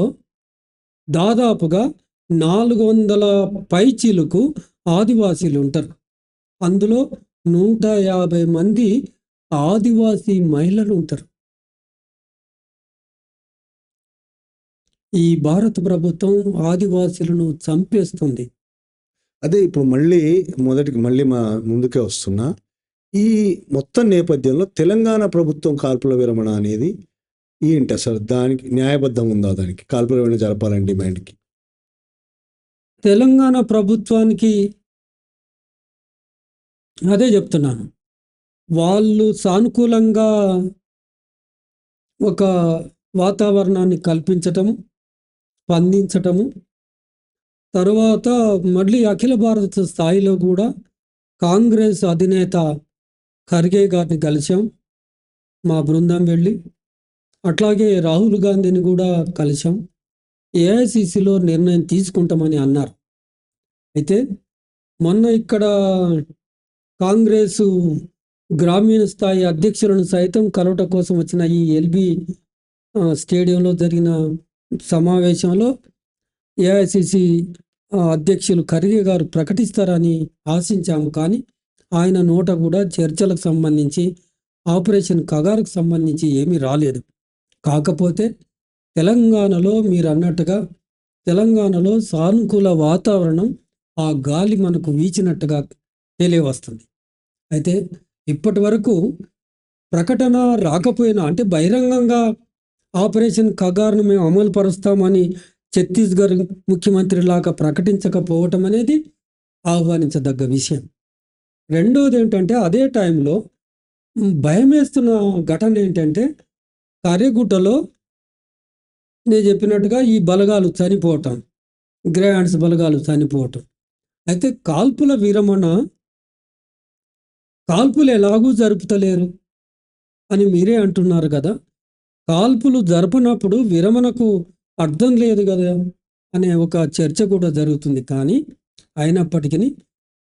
S2: దాదాపుగా 400 పైచీలకు ఆదివాసీలు ఉంటారు. అందులో 150 మంది ఆదివాసీ మహిళలు ఉంటారు. ఈ భారత ప్రభుత్వం ఆదివాసీలను చంపేస్తుంది.
S1: అదే ఇప్పుడు మళ్ళీ మా ముందుకే వస్తున్నా. ఈ మొత్తం నేపథ్యంలో తెలంగాణ ప్రభుత్వం కాల్పుల విరమణ అనేది ఏంటి అసలు? దానికి న్యాయబద్ధం ఉందా? దానికి కాల్పుల విరమణ జరపాలని డిమాండ్కి
S2: తెలంగాణ ప్రభుత్వానికి అదే చెప్తున్నాను. వాళ్ళు సానుకూలంగా ఒక వాతావరణాన్ని కల్పించటము, స్పందించటము, తరువాత మళ్ళీ అఖిల భారత స్థాయిలో కూడా కాంగ్రెస్ అధినేత ఖర్గే గారిని కలిసాం, మా బృందం వెళ్ళి. అట్లాగే రాహుల్ గాంధీని కూడా కలిసాం. ఏఐసిసిలో నిర్ణయం తీసుకుంటామని అన్నారు. అయితే మొన్న ఇక్కడ కాంగ్రెసు గ్రామీణ స్థాయి అధ్యక్షులను సైతం కలవట కోసం వచ్చిన ఈ ఎల్బీ స్టేడియంలో జరిగిన సమావేశంలో ఏఐసిసి అధ్యక్షులు ఖర్గే గారు ప్రకటిస్తారని ఆశించాము. కానీ ఆయన నోట కూడా చర్చలకు సంబంధించి, ఆపరేషన్ కగారుకు సంబంధించి ఏమీ రాలేదు. కాకపోతే తెలంగాణలో మీరు అన్నట్టుగా తెలంగాణలో సానుకూల వాతావరణం, ఆ గాలి మనకు వీచినట్టుగా తెలియవస్తుంది. అయితే ఇప్పటి వరకు ప్రకటన రాకపోయినా, అంటే బహిరంగంగా ఆపరేషన్ కగార్ను మేము అమలు పరుస్తామని ఛత్తీస్గఢ్ ముఖ్యమంత్రి లాగా ప్రకటించకపోవటం అనేది ఆహ్వానించదగ్గ విషయం. రెండోది ఏంటంటే, అదే టైంలో భయమేస్తున్న ఘటన ఏంటంటే, కర్రెగుట్టలో నేను చెప్పినట్టుగా ఈ బలగాలు చనిపోవటం, గ్రే హ్యాండ్స్ బలగాలు చనిపోవటం. అయితే కాల్పులు ఎలాగూ జరుపుతలేరు అని మీరే అంటున్నారు కదా. కాల్పులు జరపనప్పుడు విరమణకు అర్థం లేదు కదా అనే ఒక చర్చ కూడా జరుగుతుంది. కానీ అయినప్పటికీ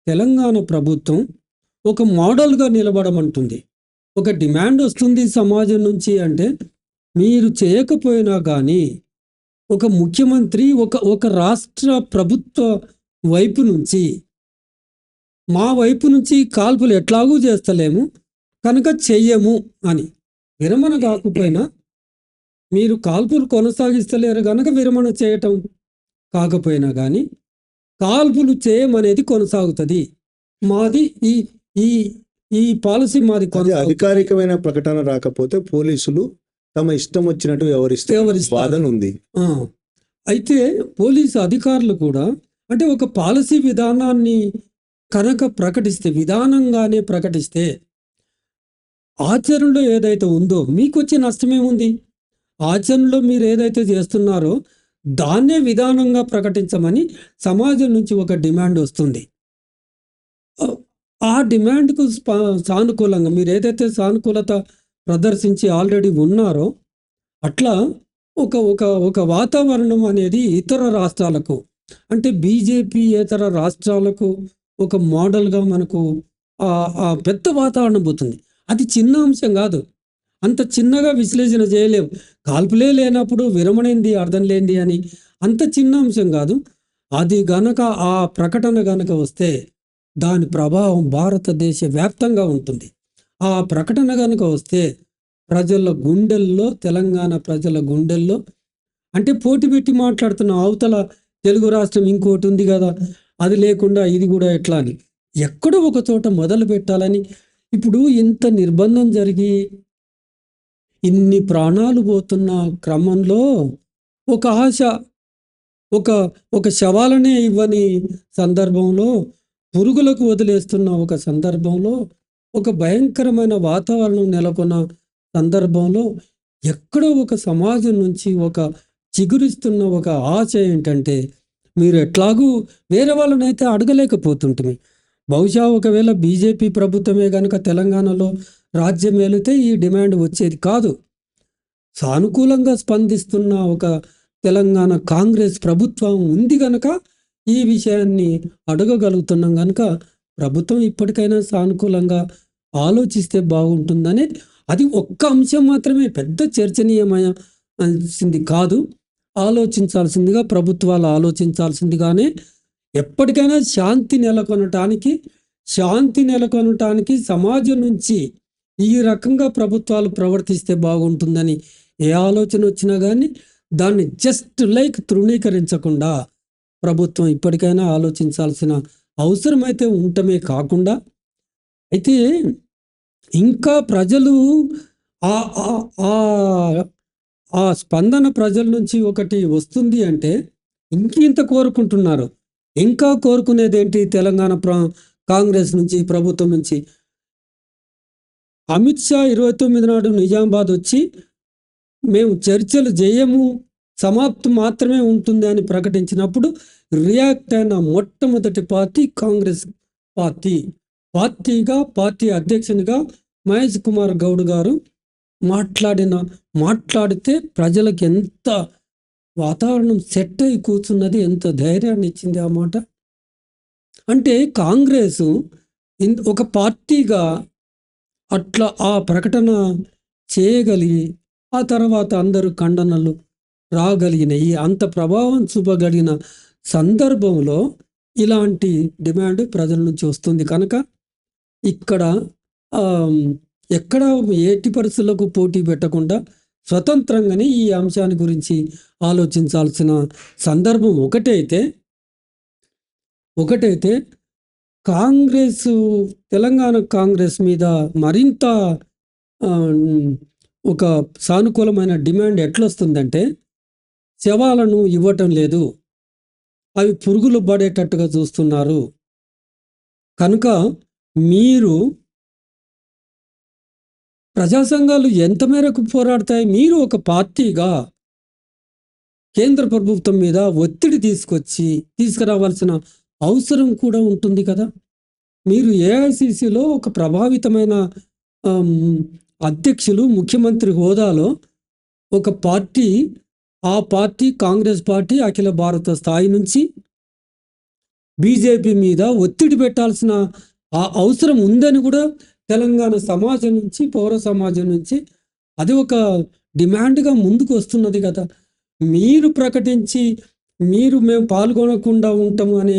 S2: తెలంగాణ ప్రభుత్వం ఒక మోడల్గా నిలబడమంటుంది. ఒక డిమాండ్ వస్తుంది సమాజం నుంచి, అంటే మీరు చేయకపోయినా కానీ ఒక ముఖ్యమంత్రి ఒక రాష్ట్ర ప్రభుత్వ వైపు నుంచి, మా వైపు నుంచి కాల్పులు ఎట్లాగూ చేస్తలేము కనుక చెయ్యము అని, విరమణ కాకపోయినా మీరు కాల్పులు కొనసాగిస్తలేరు కనుక విరమణ చేయటం కాకపోయినా కానీ కాల్పులు చేయమనేది కొనసాగుతుంది. మాది ఈ ఈ ఈ పాలసీ మాది
S1: అధికారికమైన ప్రకటన రాకపోతే పోలీసులు తమ ఇష్టం వచ్చినట్టు వ్యవహరిస్తారు. వాదన ఉంది.
S2: అయితే పోలీసు అధికారులు కూడా, అంటే ఒక పాలసీ విధానాన్ని కనుక ప్రకటిస్తే, విధానంగానే ప్రకటిస్తే ఆచరణలో ఏదైతే ఉందో మీకు వచ్చే నష్టమేముంది? ఆచరణలో మీరు ఏదైతే చేస్తున్నారో దాన్నే విధానంగా ప్రకటించమని సమాజం నుంచి ఒక డిమాండ్ వస్తుంది. ఆ డిమాండ్కు సానుకూలంగా మీరు ఏదైతే సానుకూలత ప్రదర్శించి ఆల్రెడీ ఉన్నారో, అట్లా ఒక ఒక ఒక వాతావరణం అనేది ఇతర రాష్ట్రాలకు, అంటే బీజేపీ ఇతర రాష్ట్రాలకు ఒక మోడల్గా మనకు పెద్ద వాతావరణం పోతుంది. అది చిన్న అంశం కాదు, అంత చిన్నగా విశ్లేషణ చేయలేము. కాల్పులే లేనప్పుడు విరమణైంది అర్థం లేనిది అని అంత చిన్న అంశం కాదు. అది గనక ఆ ప్రకటన గనక వస్తే దాని ప్రభావం భారతదేశ వ్యాప్తంగా ఉంటుంది. ఆ ప్రకటన గనక వస్తే ప్రజల గుండెల్లో, తెలంగాణ ప్రజల గుండెల్లో, అంటే పోటీ పెట్టి మాట్లాడుతున్న అవతల తెలుగు రాష్ట్రం ఇంకోటి ఉంది కదా, అది లేకుండా ఇది కూడా ఎట్లా అని ఎక్కడో ఒక చోట మొదలు పెట్టాలని, ఇప్పుడు ఇంత నిర్బంధం జరిగి ఇన్ని ప్రాణాలు పోతున్న క్రమంలో ఒక ఆశ, ఒక శవాలనే ఇవ్వని సందర్భంలో, పురుగులకు వదిలేస్తున్న ఒక సందర్భంలో, ఒక భయంకరమైన వాతావరణం నెలకొన్న సందర్భంలో ఎక్కడో ఒక సమాజం నుంచి ఒక చిగురిస్తున్న ఒక ఆశ ఏంటంటే, మీరు ఎట్లాగూ వేరే వాళ్ళనైతే అడగలేకపోతుంటుంది. బహుశా ఒకవేళ బీజేపీ ప్రభుత్వమే కనుక తెలంగాణలో రాజ్యం ఏలితే ఈ డిమాండ్ వచ్చేది కాదు. సానుకూలంగా స్పందిస్తున్న ఒక తెలంగాణ కాంగ్రెస్ ప్రభుత్వం ఉంది కనుక ఈ విషయాన్ని అడగగలుగుతున్నాం. కనుక ప్రభుత్వం ఇప్పటికైనా సానుకూలంగా ఆలోచిస్తే బాగుంటుందని, అది ఒక్క అంశం మాత్రమే, పెద్ద చర్చనీయమైనది కాదు. ఆలోచించాల్సిందిగా ప్రభుత్వాలు ఆలోచించాల్సిందిగానే ఎప్పటికైనా శాంతి నెలకొనటానికి సమాజం నుంచి ఈ రకంగా ప్రభుత్వాలు ప్రవర్తిస్తే బాగుంటుందని ఏ ఆలోచన వచ్చినా కానీ దాన్ని జస్ట్ లైక్ తృణీకరించకుండా ప్రభుత్వం ఇప్పటికైనా ఆలోచించాల్సిన అవసరమైతే ఉండటమే కాకుండా, అయితే ఇంకా ప్రజలు ఆ స్పందన ప్రజల నుంచి ఒకటి వస్తుంది అంటే ఇంత కోరుకుంటున్నారు. ఇంకా కోరుకునేది ఏంటి? తెలంగాణ కాంగ్రెస్ నుంచి, ప్రభుత్వం నుంచి అమిత్ షా 29 నాడు నిజామాబాద్ వచ్చి మేము చర్చలు చేయము, సమాప్తం మాత్రమే ఉంటుంది అని ప్రకటించినప్పుడు రియాక్ట్ అయిన మొట్టమొదటి పార్టీ కాంగ్రెస్ పార్టీ అధ్యక్షునిగా మహేష్ కుమార్ గౌడ్ గారు మాట్లాడితే ప్రజలకు ఎంత వాతావరణం సెట్ అయి కూర్చున్నది, ఎంత ధైర్యాన్ని ఇచ్చింది ఆ మాట. అంటే కాంగ్రెస్ ఒక పార్టీగా అట్లా ఆ ప్రకటన చేయగలిగి ఆ తర్వాత అందరూ ఖండనలు రాగలిగినాయి. అంత ప్రభావం చూపగలిగిన సందర్భంలో ఇలాంటి డిమాండ్ ప్రజల నుంచి వస్తుంది కనుక ఇక్కడ ఎక్కడ ఎట్టి పరిస్థితులకు పోటీ పెట్టకుండా స్వతంత్రంగానే ఈ అంశాన్ని గురించి ఆలోచించాల్సిన సందర్భం ఒకటైతే కాంగ్రెస్, తెలంగాణ కాంగ్రెస్ మీద మరింత ఆ, ఒక సానుకూలమైన డిమాండ్ ఎట్లొస్తుందంటే, శవాలను ఇవ్వటం లేదు, అవి పురుగులు పడేటట్టుగా చూస్తున్నారు. కనుక మీరు ప్రజా సంఘాలు ఎంత మేరకు పోరాడతాయి? మీరు ఒక పార్టీగా కేంద్ర ప్రభుత్వం మీద ఒత్తిడి తీసుకురావాల్సిన అవసరం కూడా ఉంటుంది కదా. మీరు ఏఐసిసిలో ఒక ప్రభావితమైన అధ్యక్షులు, ముఖ్యమంత్రి హోదాలో ఒక పార్టీ, ఆ పార్టీ కాంగ్రెస్ పార్టీ అఖిల భారత స్థాయి నుంచి బీజేపీ మీద ఒత్తిడి పెట్టాల్సిన ఆ అవసరం ఉందని కూడా తెలంగాణ సమాజం నుంచి, పౌర సమాజం నుంచి అది ఒక డిమాండ్గా ముందుకు వస్తున్నది కదా. మీరు ప్రకటించి మేము పాల్గొనకుండా ఉంటాము అని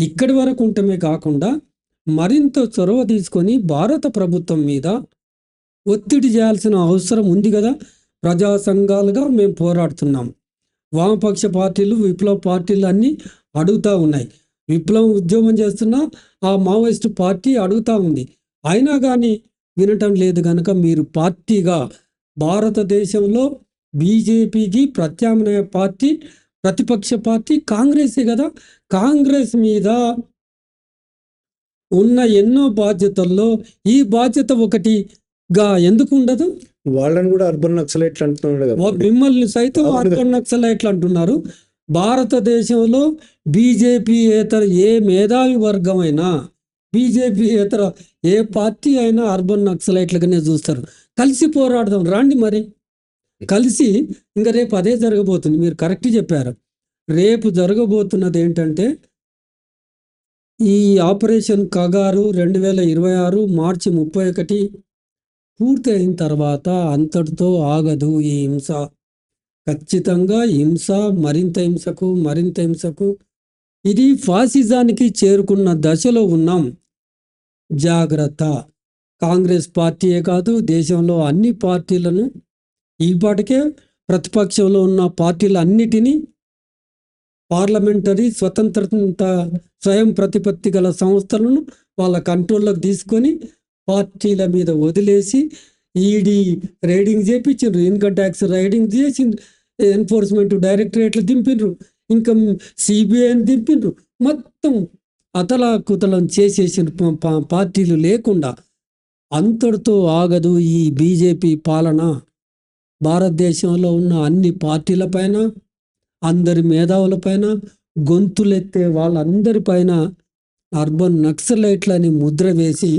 S2: ఇక్కడి వరకు ఉండటమే కాకుండా మరింత చొరవ తీసుకొని భారత ప్రభుత్వం మీద ఒత్తిడి చేయాల్సిన అవసరం ఉంది కదా. ప్రజా సంఘాలుగా మేము పోరాడుతున్నాం. వామపక్ష పార్టీలు, విప్లవ పార్టీలు అన్నీ అడుగుతూ ఉన్నాయి. విప్లవం ఉద్యమం చేస్తున్న ఆ మావోయిస్టు పార్టీ అడుగుతూ ఉంది. అయినా కానీ వినటం లేదు. కనుక మీరు పార్టీగా భారతదేశంలో బీజేపీకి ప్రత్యామ్నాయ పార్టీ, ప్రతిపక్ష పార్టీ కాంగ్రెసే కదా. కాంగ్రెస్ మీద ఉన్న ఎన్నో బాధ్యతల్లో ఈ బాధ్యత ఒకటిగా ఎందుకు ఉండదు?
S1: వాళ్ళని కూడా అర్బన్ నక్సలైట్లు అంటున్నాడు కదా.
S2: మిమ్మల్ని సైతం అర్బన్ నక్సలైట్లు అంటున్నారు. భారతదేశంలో బీజేపీయేతర ఏ మేధావి వర్గమైనా, బీజేపీయేతర ఏ పార్టీ అయినా అర్బన్ నక్సలైట్లుగానే చూస్తారు. కలిసి పోరాడదాం రండి. మరి కలిసి ఇంకా రేపు అదే జరగబోతుంది. మీరు కరెక్ట్ చెప్పారు. రేపు జరగబోతున్నది ఏంటంటే, ఈ ఆపరేషన్ కగారు 2026 మార్చి 31 పూర్తి అయిన తర్వాత అంతటితో ఆగదు ఈ హింస. ఖచ్చితంగా హింస, మరింత హింసకు ఇది ఫాసిజానికి చేరుకున్న దశలో ఉన్నాం. జాగ్రత్త. కాంగ్రెస్ పార్టీయే కాదు, దేశంలో అన్ని పార్టీలను, ఈపాటికే ప్రతిపక్షంలో ఉన్న పార్టీలన్నిటినీ పార్లమెంటరీ స్వయం ప్రతిపత్తి గల సంస్థలను వాళ్ళ కంట్రోల్లోకి తీసుకొని పార్టీల మీద వదిలేసి ఈడీ రైడింగ్ చేయించారు, ఇన్కమ్ ట్యాక్స్ రైడింగ్ చేసి ఎన్ఫోర్స్మెంట్ డైరెక్టరేట్లు దింపిండ్రు, ఇంకా సిబిఐని దింపిండ్రు. మొత్తం అతలాకుతలం చేసేసిన పార్టీలు లేకుండా అంతటితో ఆగదు ఈ బీజేపీ పాలన. భారతదేశంలో ఉన్న అన్ని పార్టీలపైన, అందరి మేధావులపైన, గొంతులెత్తే వాళ్ళందరిపైన అర్బన్ నక్సలైట్లని ముద్ర వేసి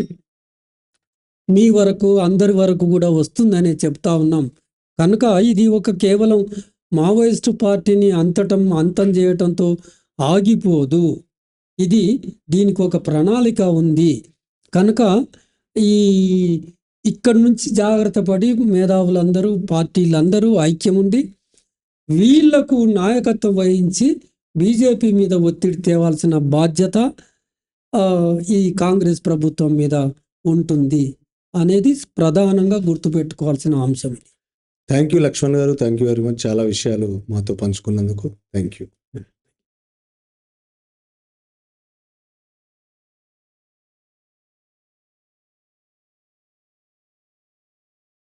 S2: మీ వరకు, అందరి వరకు కూడా వస్తుందని చెప్తా ఉన్నాం. కనుక ఇది ఒక కేవలం మావోయిస్టు పార్టీని అంతం చేయటంతో ఆగిపోదు. దీనికి ఒక ప్రణాళిక ఉంది. కనుక ఇక్కడి నుంచి జాగ్రత్త పడి మేధావులందరూ, పార్టీలందరూ ఐక్యముండి వీళ్లకు నాయకత్వం వహించి బీజేపీ మీద ఒత్తిడి తేవాల్సిన బాధ్యత ఈ కాంగ్రెస్ ప్రభుత్వం మీద ఉంటుంది అనేది ప్రధానంగా గుర్తుపెట్టుకోవాల్సిన అంశం.
S1: థ్యాంక్ యూ లక్ష్మణ్ గారు. Thank you very much. చాలా విషయాలు మాతో పంచుకున్నందుకు థ్యాంక్ యూ.